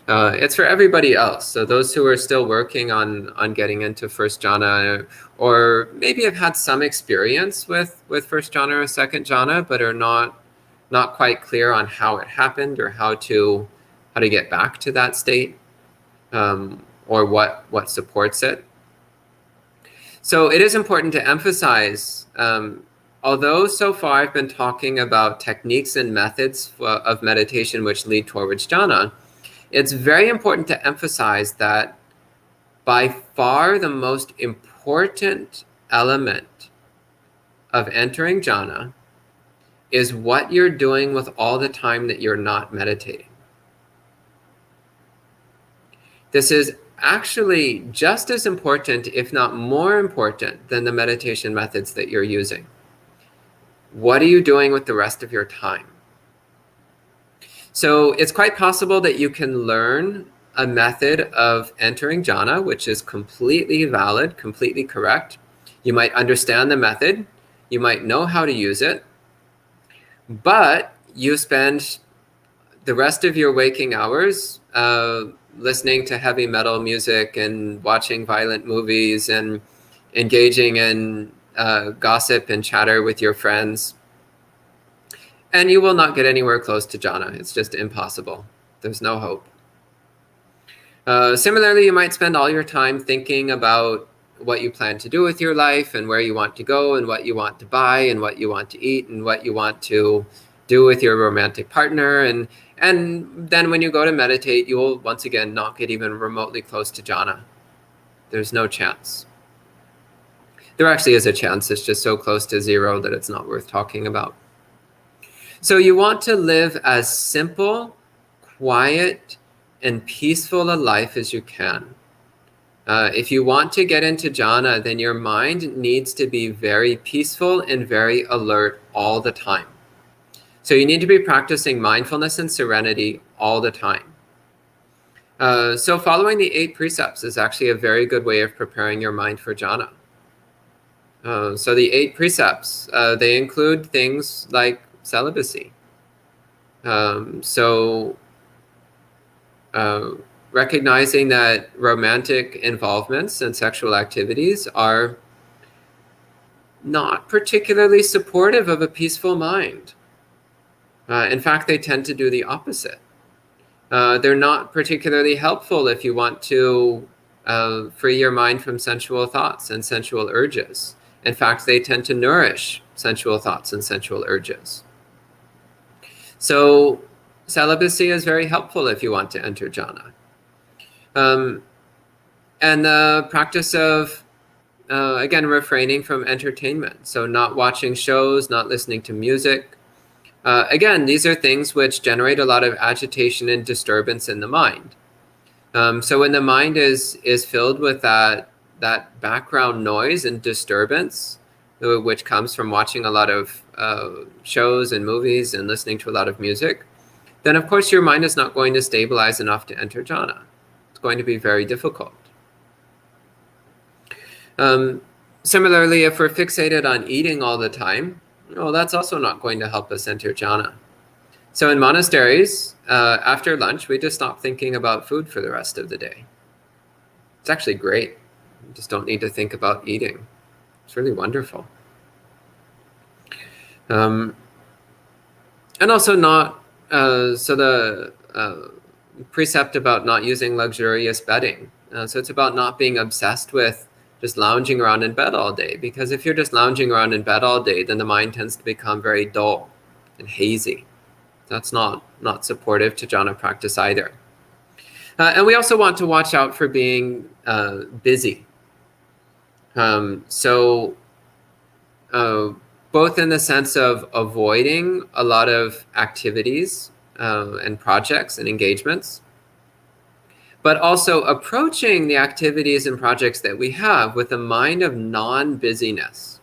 It's for everybody else. So those who are still working on getting into first jhana, or maybe have had some experience with first jhana or second jhana, but are not quite clear on how it happened or how to get back to that state, or what supports it. So it is important to emphasize, although so far I've been talking about techniques and methods of meditation which lead towards jhana, it's very important to emphasize that by far the most important element of entering jhana is what you're doing with all the time that you're not meditating. This is actually just as important, if not more important, than the meditation methods that you're using. What are you doing with the rest of your time? So it's quite possible that you can learn a method of entering jhana, which is completely valid, completely correct. You might understand the method, you might know how to use it, but you spend the rest of your waking hours listening to heavy metal music and watching violent movies and engaging in gossip and chatter with your friends. And you will not get anywhere close to jhana. It's just impossible. There's no hope. Similarly, you might spend all your time thinking about what you plan to do with your life and where you want to go and what you want to buy and what you want to eat and what you want to do with your romantic partner. And then when you go to meditate, you will once again not get even remotely close to jhana. There's no chance. There actually is a chance. It's just so close to zero that it's not worth talking about. So you want to live as simple, quiet, and peaceful a life as you can. If you want to get into jhana, then your mind needs to be very peaceful and very alert all the time. So you need to be practicing mindfulness and serenity all the time. So following the 8 precepts is actually a very good way of preparing your mind for jhana. So the 8 precepts, they include things like celibacy. Recognizing that romantic involvements and sexual activities are not particularly supportive of a peaceful mind. In fact, they tend to do the opposite. They're not particularly helpful if you want to free your mind from sensual thoughts and sensual urges. In fact, they tend to nourish sensual thoughts and sensual urges. So celibacy is very helpful if you want to enter jhana. And the practice of, again, refraining from entertainment. So not watching shows, not listening to music. Again, these are things which generate a lot of agitation and disturbance in the mind. So when the mind is filled with that background noise and disturbance, which comes from watching a lot of shows and movies and listening to a lot of music, then of course your mind is not going to stabilize enough to enter jhana. It's going to be very difficult. Similarly, if we're fixated on eating all the time, well, that's also not going to help us enter jhana. So in monasteries, after lunch, we just stop thinking about food for the rest of the day. It's actually great. You just don't need to think about eating. It's really wonderful. And also not, so the precept about not using luxurious bedding. So it's about not being obsessed with just lounging around in bed all day. Because if you're just lounging around in bed all day, then the mind tends to become very dull and hazy. That's not supportive to jhana practice either. And we also want to watch out for being busy. Both in the sense of avoiding a lot of activities and projects and engagements, but also approaching the activities and projects that we have with a mind of non-busyness.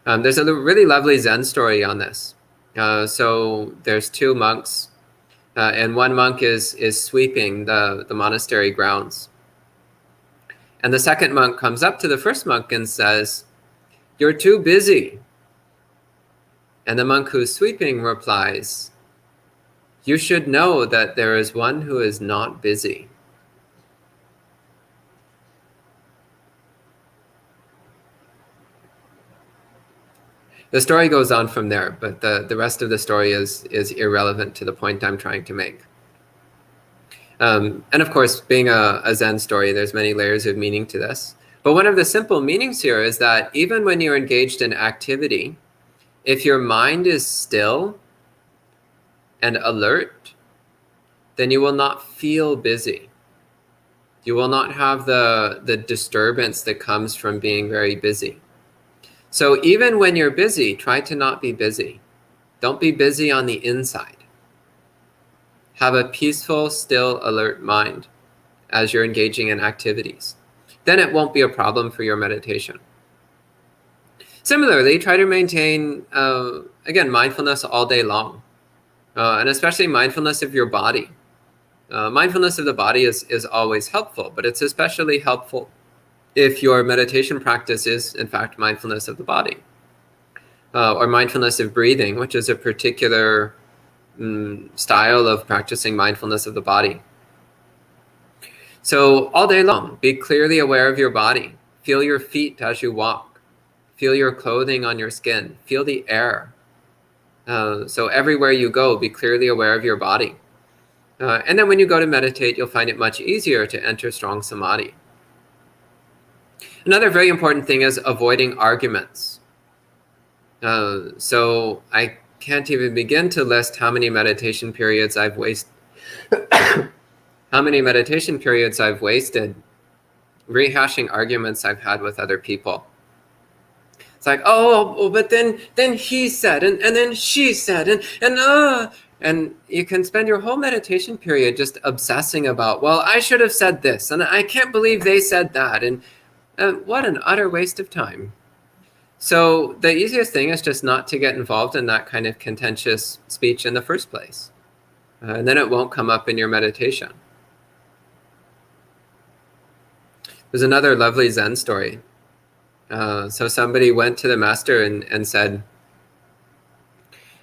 There's a really lovely Zen story on this. So there's two monks, and one monk is sweeping the monastery grounds. And the second monk comes up to the first monk and says, "You're too busy." And the monk who's sweeping replies, "You should know that there is one who is not busy." The story goes on from there, but the rest of the story is irrelevant to the point I'm trying to make. And of course, being a Zen story, there's many layers of meaning to this. But one of the simple meanings here is that even when you're engaged in activity, if your mind is still and alert, then you will not feel busy. You will not have the disturbance that comes from being very busy. So even when you're busy, try to not be busy. Don't be busy on the inside. Have a peaceful, still, alert mind as you're engaging in activities. Then it won't be a problem for your meditation. Similarly, try to maintain, again, mindfulness all day long, and especially mindfulness of your body. Mindfulness of the body is always helpful, but it's especially helpful if your meditation practice is, in fact, mindfulness of the body, or mindfulness of breathing, which is a particular style of practicing mindfulness of the body. So all day long, be clearly aware of your body. Feel your feet as you walk. Feel your clothing on your skin. Feel the air. So everywhere you go, be clearly aware of your body. And then when you go to meditate, you'll find it much easier to enter strong samadhi. Another very important thing is avoiding arguments. So I can't even begin to list how many meditation periods I've wasted rehashing arguments I've had with other people. It's like, oh, but then he said, and then she said, and you can spend your whole meditation period just obsessing about, well, I should have said this, and I can't believe they said that, and what an utter waste of time. So the easiest thing is just not to get involved in that kind of contentious speech in the first place. And then it won't come up in your meditation. There's another lovely Zen story. So somebody went to the master and said,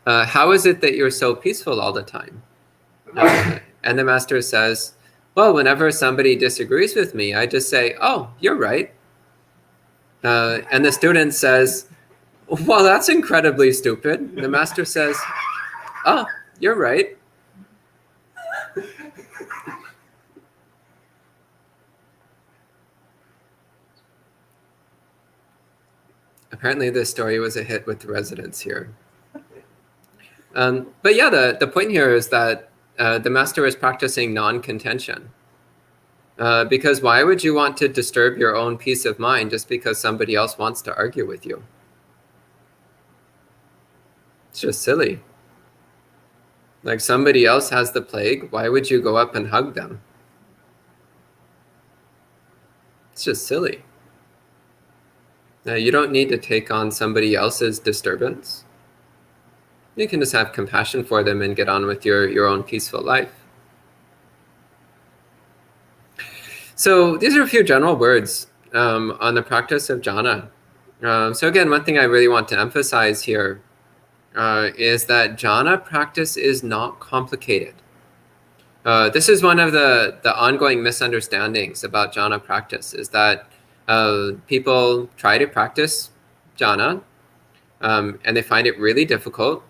how is it that you're so peaceful all the time? And the master says, well, whenever somebody disagrees with me, I just say, oh, you're right. And the student says, well, that's incredibly stupid. The master says, oh, you're right. Apparently this story was a hit with the residents here. But yeah, the point here is that the master is practicing non-contention. Because why would you want to disturb your own peace of mind just because somebody else wants to argue with you? It's just silly. Like somebody else has the plague, why would you go up and hug them? It's just silly. You don't need to take on somebody else's disturbance. You can just have compassion for them and get on with your own peaceful life. So these are a few general words on the practice of jhana. So again, one thing I really want to emphasize here is that jhana practice is not complicated. This is one of the ongoing misunderstandings about jhana practice, is that people try to practice jhana and they find it really difficult.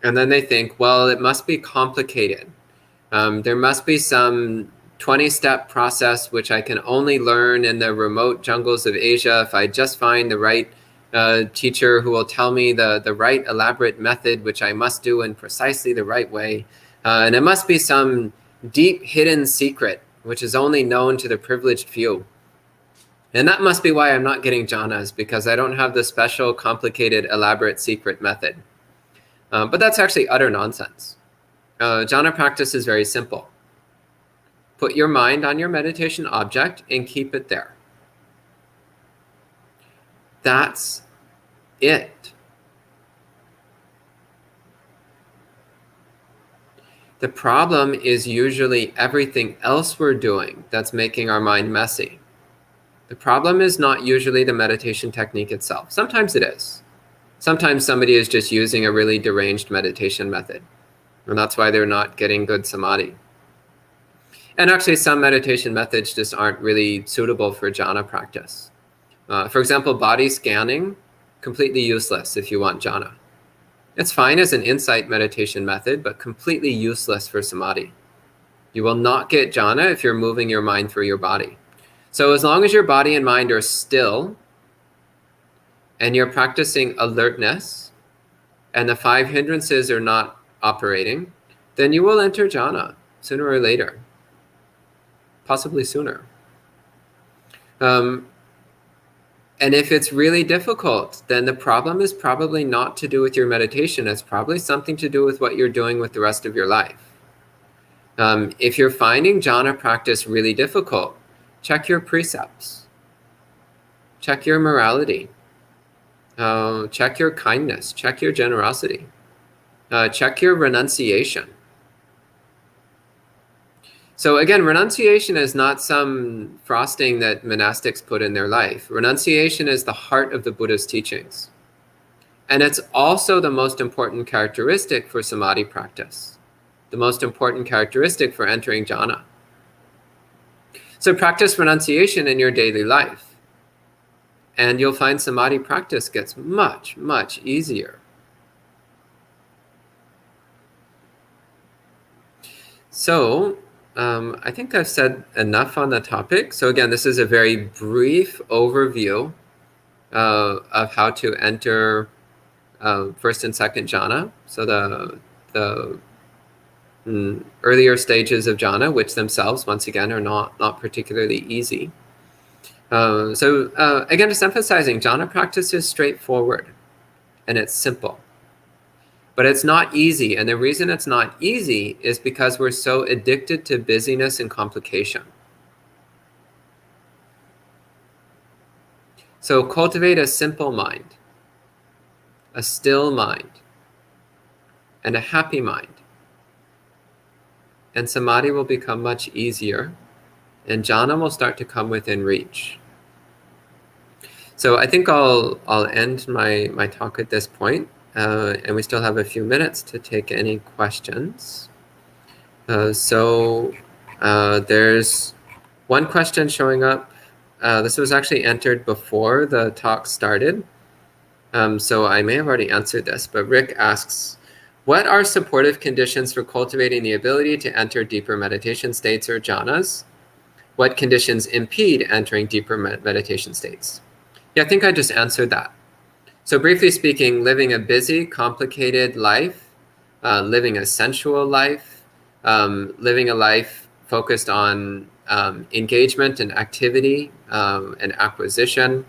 And then they think, well, it must be complicated. There must be some 20-step process which I can only learn in the remote jungles of Asia if I just find the right teacher who will tell me the right elaborate method which I must do in precisely the right way. And it must be some deep hidden secret which is only known to the privileged few. And that must be why I'm not getting jhanas, because I don't have the special, complicated, elaborate secret method. But that's actually utter nonsense. Jhana practice is very simple. Put your mind on your meditation object and keep it there. That's it. The problem is usually everything else we're doing that's making our mind messy. The problem is not usually the meditation technique itself. Sometimes it is. Sometimes somebody is just using a really deranged meditation method, and that's why they're not getting good samadhi. And actually, some meditation methods just aren't really suitable for jhana practice. For example, body scanning, completely useless if you want jhana. It's fine as an insight meditation method, but completely useless for samadhi. You will not get jhana if you're moving your mind through your body. So as long as your body and mind are still, and you're practicing alertness, and the 5 hindrances are not operating, then you will enter jhana sooner or later. Possibly sooner. And if it's really difficult, then the problem is probably not to do with your meditation. It's probably something to do with what you're doing with the rest of your life. If you're finding jhana practice really difficult, check your precepts. Check your morality. Check your kindness. Check your generosity. Check your renunciation. So again, renunciation is not some frosting that monastics put in their life. Renunciation is the heart of the Buddha's teachings. And it's also the most important characteristic for samadhi practice, the most important characteristic for entering jhana. So practice renunciation in your daily life, and you'll find samadhi practice gets much, much easier. So, I think I've said enough on the topic. So again, this is a very brief overview of how to enter first and second jhana. So the earlier stages of jhana, which themselves, once again, are not particularly easy. Again, just emphasizing, jhana practice is straightforward and it's simple. But it's not easy, and the reason it's not easy is because we're so addicted to busyness and complication. So cultivate a simple mind, a still mind, and a happy mind. And samadhi will become much easier, and jhana will start to come within reach. So I think I'll end my talk at this point. And we still have a few minutes to take any questions. There's one question showing up. This was actually entered before the talk started. So I may have already answered this, but Rick asks, what are supportive conditions for cultivating the ability to enter deeper meditation states or jhanas? What conditions impede entering deeper meditation states? Yeah, I think I just answered that. So briefly speaking, living a busy, complicated life, living a sensual life, living a life focused on engagement and activity and acquisition.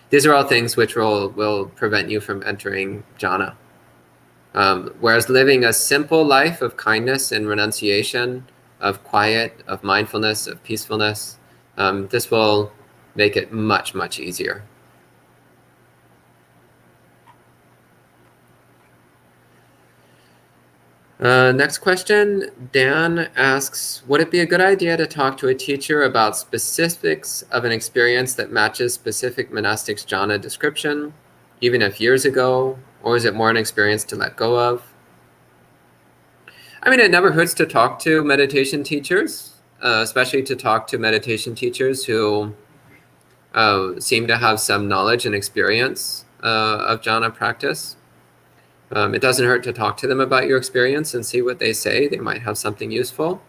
These are all things which will prevent you from entering jhana. Whereas living a simple life of kindness and renunciation, of quiet, of mindfulness, of peacefulness, this will make it much, much easier. Next question, Dan asks, would it be a good idea to talk to a teacher about specifics of an experience that matches specific monastics jhana description, even if years ago, or is it more an experience to let go of? I mean, it never hurts to talk to meditation teachers, especially to talk to meditation teachers who seem to have some knowledge and experience of jhana practice. It doesn't hurt to talk to them about your experience and see what they say. They might have something useful.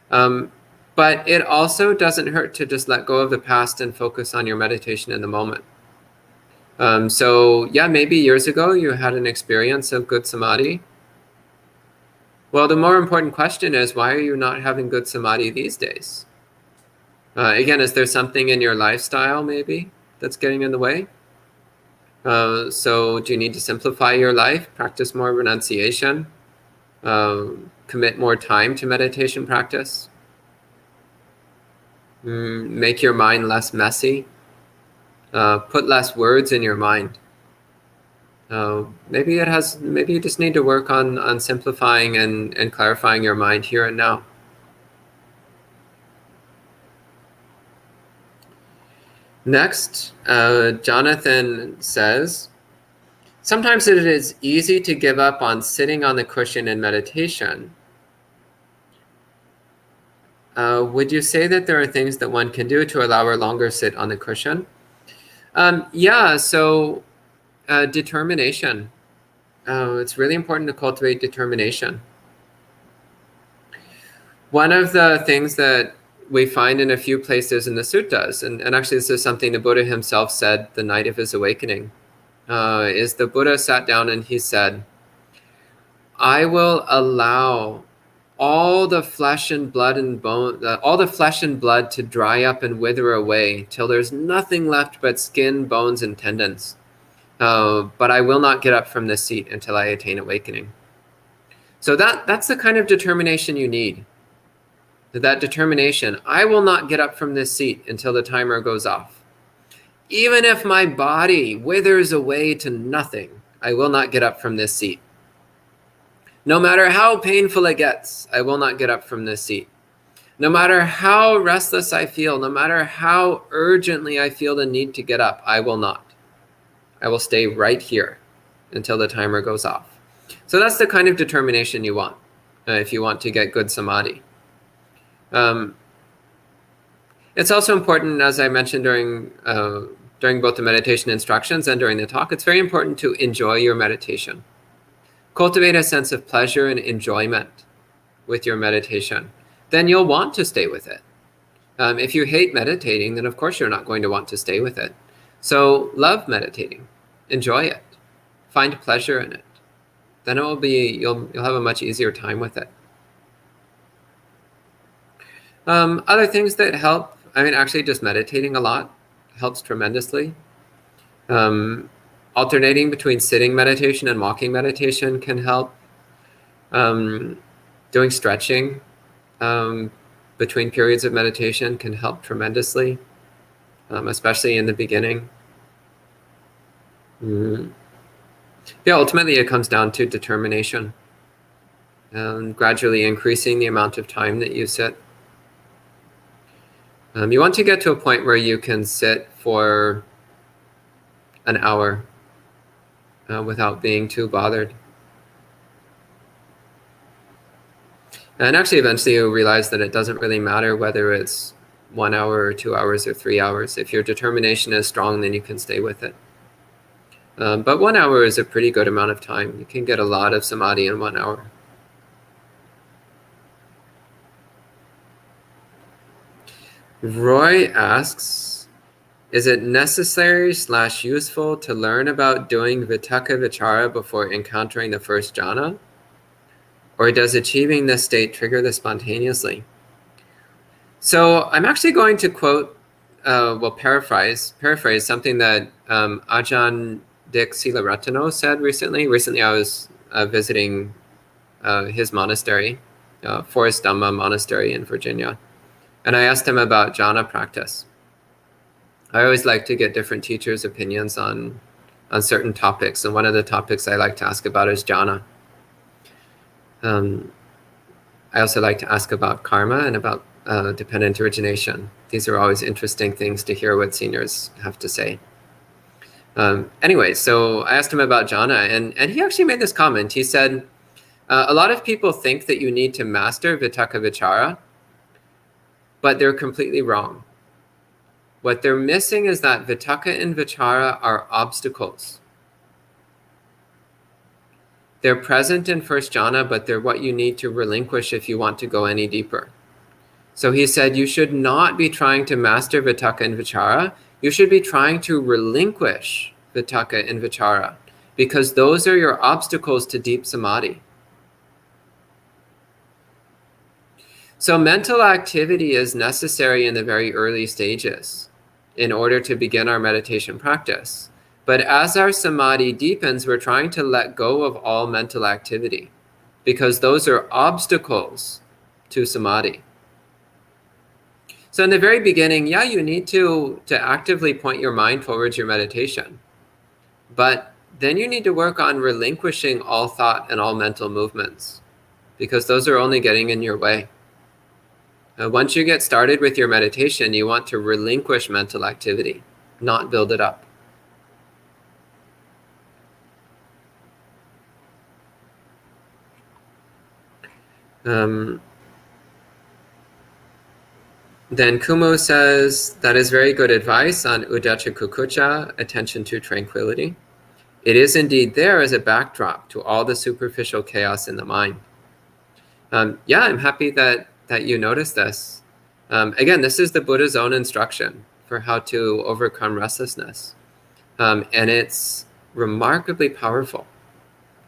But it also doesn't hurt to just let go of the past and focus on your meditation in the moment. So yeah, maybe years ago you had an experience of good samadhi. Well, the more important question is, why are you not having good samadhi these days? Again, is there something in your lifestyle maybe that's getting in the way? So do you need to simplify your life, practice more renunciation, Commit more time to meditation practice. Make your mind less messy. Put less words in your mind. Maybe you just need to work on simplifying and clarifying your mind here and now. Next, Jonathan says, sometimes it is easy to give up on sitting on the cushion in meditation. Would you say that there are things that one can do to allow or longer sit on the cushion? Yeah, so determination. It's really important to cultivate determination. One of the things that we find in a few places in the suttas, and actually this is something the Buddha himself said the night of his awakening, is the Buddha sat down and he said, I will allow all the flesh and blood and bone, all the flesh and blood to dry up and wither away till there's nothing left but skin, bones, and tendons. But I will not get up from this seat until I attain awakening. So that's the kind of determination you need. That determination, I will not get up from this seat until the timer goes off. Even if my body withers away to nothing, I will not get up from this seat. No matter how painful it gets, I will not get up from this seat. No matter how restless I feel, no matter how urgently I feel the need to get up, I will not. I will stay right here until the timer goes off. So that's the kind of determination you want if you want to get good samadhi. It's also important, as I mentioned during both the meditation instructions and during the talk, it's very important to enjoy your meditation. Cultivate a sense of pleasure and enjoyment with your meditation. Then you'll want to stay with it. If you hate meditating, then of course you're not going to want to stay with it. So love meditating, enjoy it, find pleasure in it. Then it will be, you'll have a much easier time with it. Other things that help, actually just meditating a lot helps tremendously. Alternating between sitting meditation and walking meditation can help. Doing stretching between periods of meditation can help tremendously, especially in the beginning. Yeah, ultimately it comes down to determination and gradually increasing the amount of time that you sit. You want to get to a point where you can sit for an hour without being too bothered. And actually, eventually you'll realize that it doesn't really matter whether it's 1 hour or 2 hours or 3 hours. If your determination is strong, then you can stay with it. But 1 hour is a pretty good amount of time. You can get a lot of samadhi in 1 hour. Roy asks, is it necessary/useful to learn about doing vitakka vichara before encountering the first jhana? Or does achieving this state trigger this spontaneously? So I'm actually going to quote, paraphrase something that Ajahn Dick Silaratano said recently. Recently I was visiting his monastery, Forest Dhamma Monastery in Virginia. And I asked him about jhana practice. I always like to get different teachers' opinions on certain topics. And one of the topics I like to ask about is jhana. I also like to ask about karma and about dependent origination. These are always interesting things to hear what seniors have to say. Anyway, so I asked him about jhana, and he actually made this comment. He said, a lot of people think that you need to master vitakka vichara, but they're completely wrong. What they're missing is that vitakka and vichara are obstacles. They're present in first jhana, but they're what you need to relinquish if you want to go any deeper. So he said you should not be trying to master vitakka and vichara. You should be trying to relinquish vitakka and vichara, because those are your obstacles to deep samadhi. So mental activity is necessary in the very early stages in order to begin our meditation practice. But as our samadhi deepens, we're trying to let go of all mental activity. because those are obstacles to samadhi. So in the very beginning, yeah, you need to actively point your mind towards your meditation. But then you need to work on relinquishing all thought and all mental movements, because those are only getting in your way. Once you get started with your meditation, you want to relinquish mental activity, not build it up. Then Kumu says, that is very good advice on Uddhacca Kukucca, attention to tranquility. It is indeed there as a backdrop to all the superficial chaos in the mind. Yeah, I'm happy that you noticed this. Again, this is the Buddha's own instruction for how to overcome restlessness. And it's remarkably powerful.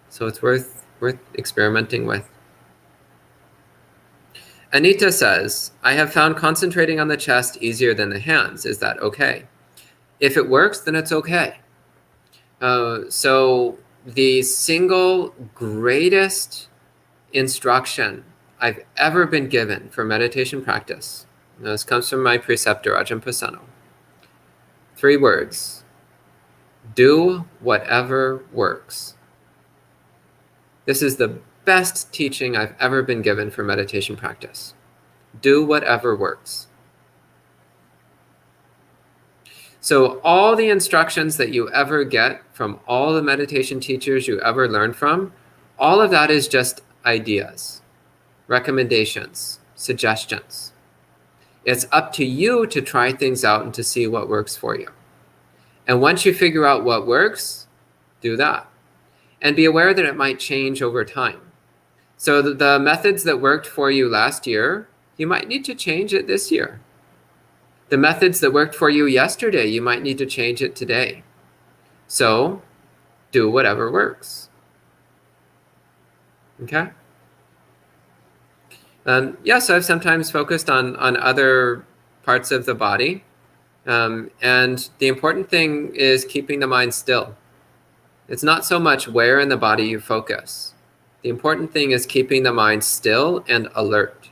So it's worth experimenting with. Anita says, I have found concentrating on the chest easier than the hands. Is that okay? If it works, then it's okay. So the single greatest instruction I've ever been given for meditation practice, this comes from my preceptor, Ajahn Pasano. 3 words: do whatever works. This is the best teaching I've ever been given for meditation practice. Do whatever works. So all the instructions that you ever get from all the meditation teachers you ever learn from, all of that is just ideas, recommendations, suggestions. It's up to you to try things out and to see what works for you. And once you figure out what works, do that. And be aware that it might change over time. So the methods that worked for you last year, you might need to change it this year. The methods that worked for you yesterday, you might need to change it today. So do whatever works. Okay? Yes, I've sometimes focused on other parts of the body. And the important thing is keeping the mind still. It's not so much where in the body you focus. The important thing is keeping the mind still and alert.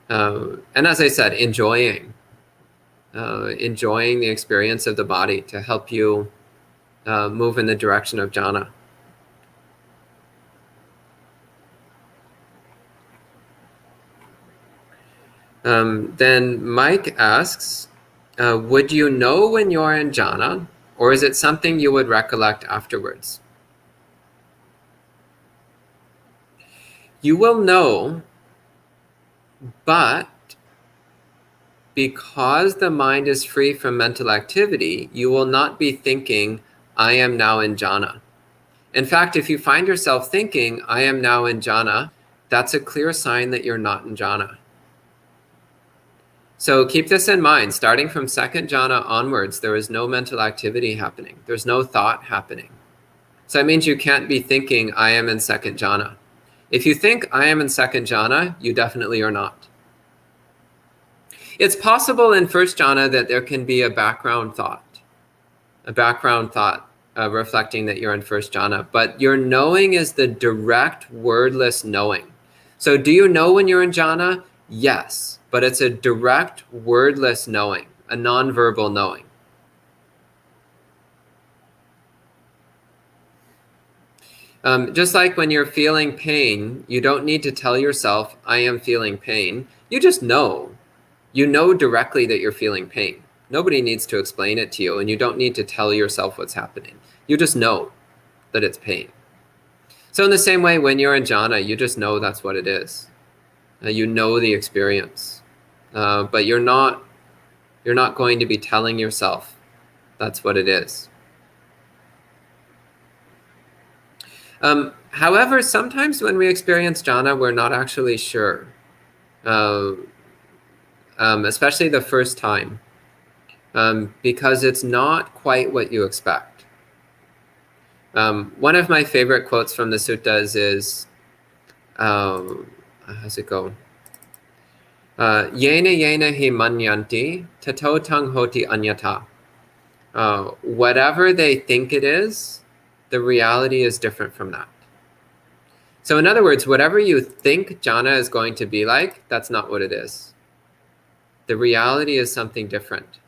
And as I said, enjoying the experience of the body to help you move in the direction of jhana. Then Mike asks, would you know when you're in jhana, or is it something you would recollect afterwards? You will know, but because the mind is free from mental activity, you will not be thinking, I am now in jhana. In fact, if you find yourself thinking, I am now in jhana, that's a clear sign that you're not in jhana. So keep this in mind. Starting from 2nd jhana onwards, there is no mental activity happening. There's no thought happening. So that means you can't be thinking, I am in 2nd jhana. If you think I am in 2nd jhana, you definitely are not. It's possible in 1st jhana that there can be a background thought reflecting that you're in 1st jhana, but your knowing is the direct wordless knowing. So do you know when you're in jhana? Yes, but it's a direct wordless knowing, a non-verbal knowing. Just like when you're feeling pain, you don't need to tell yourself, I am feeling pain. You just know. You know directly that you're feeling pain. Nobody needs to explain it to you, and you don't need to tell yourself what's happening. You just know that it's pain. So in the same way, when you're in jhana, you just know that's what it is. You know the experience. But you're not going to be telling yourself that's what it is. However, sometimes when we experience jhana, we're not actually sure, especially the first time, because it's not quite what you expect. One of my favorite quotes from the suttas is, how's it go? Yena yena hi manyanti, tato tang hoti anyata. Whatever they think it is, the reality is different from that. So in other words, whatever you think jhana is going to be like, that's not what it is. The reality is something different.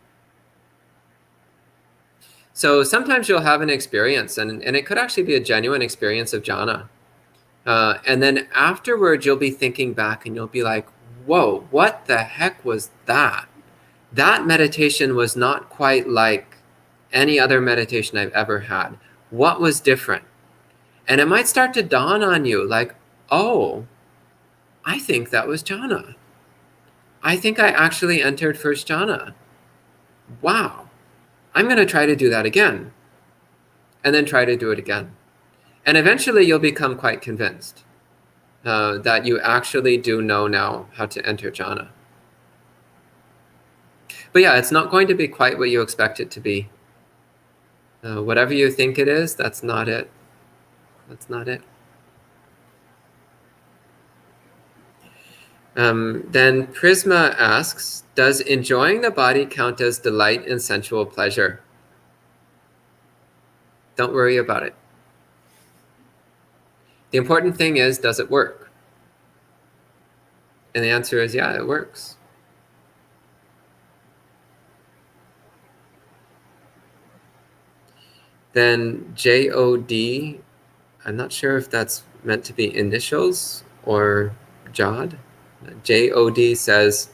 So sometimes you'll have an experience, and it could actually be a genuine experience of jhana. And then afterwards, you'll be thinking back and you'll be like, whoa, what the heck was that? That meditation was not quite like any other meditation I've ever had. What was different? And it might start to dawn on you like, oh, I think that was jhana. I think I actually entered first jhana. Wow. I'm going to try to do that again. And then try to do it again. And eventually you'll become quite convinced that you actually do know now how to enter jhana. But yeah, it's not going to be quite what you expect it to be. Whatever you think it is, that's not it. That's not it. Then Prisma asks, does enjoying the body count as delight and sensual pleasure? Don't worry about it. The important thing is, does it work? And the answer is, yeah, it works. Then J-O-D, I'm not sure if that's meant to be initials or Jod. J-O-D says,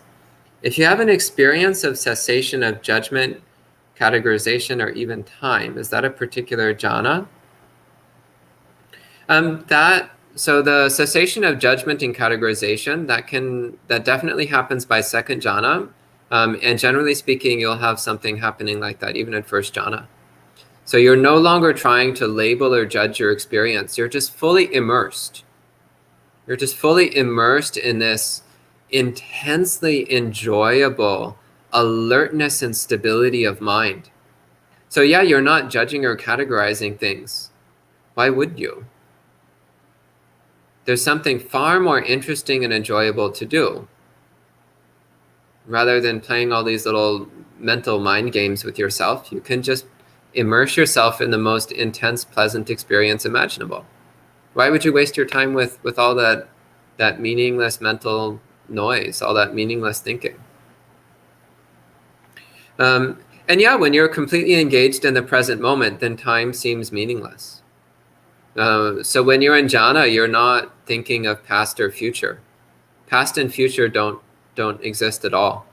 if you have an experience of cessation of judgment, categorization, or even time, is that a particular jhana? So the cessation of judgment and categorization, that definitely happens by second jhana. And generally speaking, you'll have something happening like that even in first jhana. So you're no longer trying to label or judge your experience. You're just fully immersed. You're just fully immersed in this intensely enjoyable alertness and stability of mind. So yeah, you're not judging or categorizing things. Why would you? There's something far more interesting and enjoyable to do, rather than playing all these little mental mind games with yourself. You can just immerse yourself in the most intense, pleasant experience imaginable. Why would you waste your time with all that meaningless mental noise, all that meaningless thinking? And yeah, when you're completely engaged in the present moment, then time seems meaningless. So when you're in jhana, you're not thinking of past or future. Past and future don't exist at all.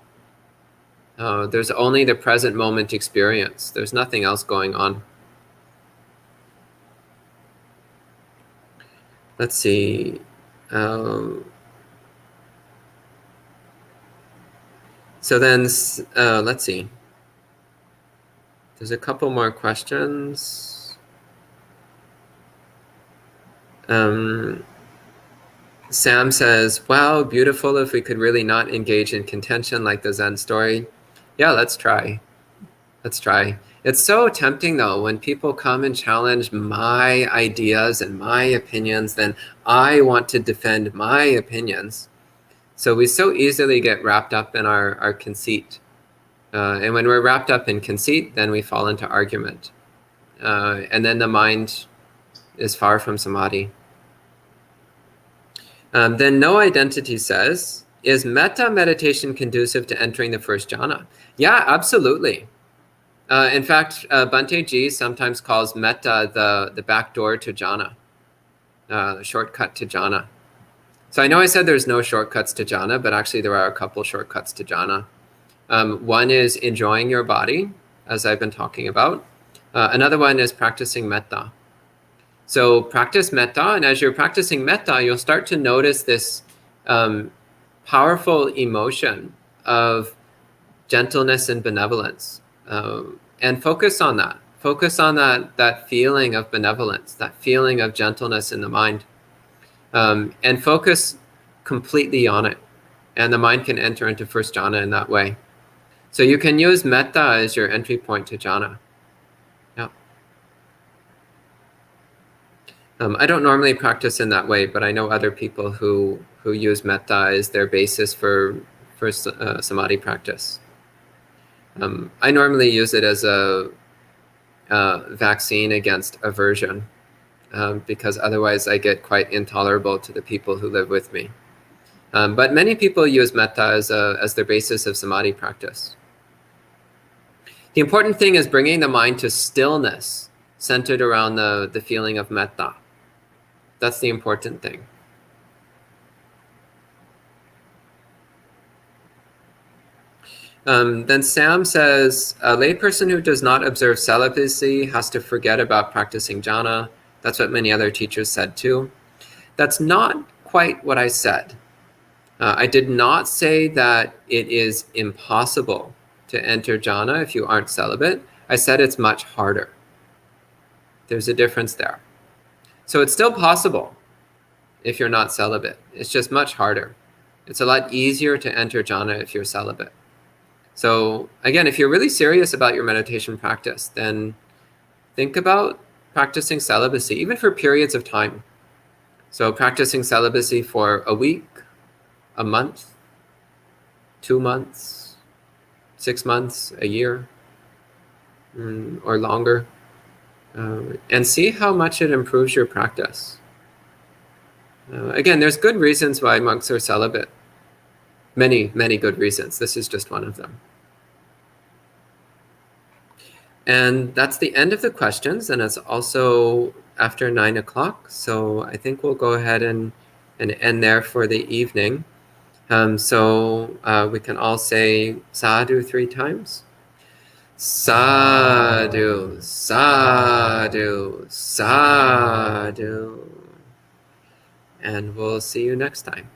There's only the present moment experience. There's nothing else going on. Let's see. So then, let's see. There's a couple more questions. Sam says, wow, beautiful if we could really not engage in contention like the Zen story. Yeah, let's try. Let's try. It's so tempting, though, when people come and challenge my ideas and my opinions, then I want to defend my opinions. So we so easily get wrapped up in our conceit. And when we're wrapped up in conceit, then we fall into argument. And then the mind is far from samadhi. Then No Identity says, is metta meditation conducive to entering the first jhana? Yeah, absolutely. In fact, Bhante Ji sometimes calls metta the back door to jhana, the shortcut to jhana. So I know I said there's no shortcuts to jhana, but actually there are a couple shortcuts to jhana. One is enjoying your body, as I've been talking about. Another one is practicing metta. So practice metta, and as you're practicing metta, you'll start to notice this powerful emotion of gentleness and benevolence. And focus on that. Focus on that feeling of benevolence, that feeling of gentleness in the mind. And focus completely on it. And the mind can enter into first jhana in that way. So you can use metta as your entry point to jhana. Yeah. I don't normally practice in that way, but I know other people who use metta as their basis for samadhi practice. I normally use it as a vaccine against aversion. because otherwise I get quite intolerable to the people who live with me. But many people use metta as their basis of samadhi practice. The important thing is bringing the mind to stillness, centered around the feeling of metta. That's the important thing. Then Sam says, a layperson who does not observe celibacy has to forget about practicing jhana. That's what many other teachers said too. That's not quite what I said. I did not say that it is impossible to enter jhana if you aren't celibate. I said it's much harder. There's a difference there. So it's still possible if you're not celibate. It's just much harder. It's a lot easier to enter jhana if you're celibate. So again, if you're really serious about your meditation practice, then think about practicing celibacy, even for periods of time. So practicing celibacy for a week, a month, 2 months, 6 months, a year, or longer, and see how much it improves your practice. Again, there's good reasons why monks are celibate. Many, many good reasons. This is just one of them. And that's the end of the questions, and it's also after 9 o'clock. So I think we'll go ahead and end there for the evening. So we can all say sadhu 3 times. Sadhu, sadhu, sadhu. And we'll see you next time.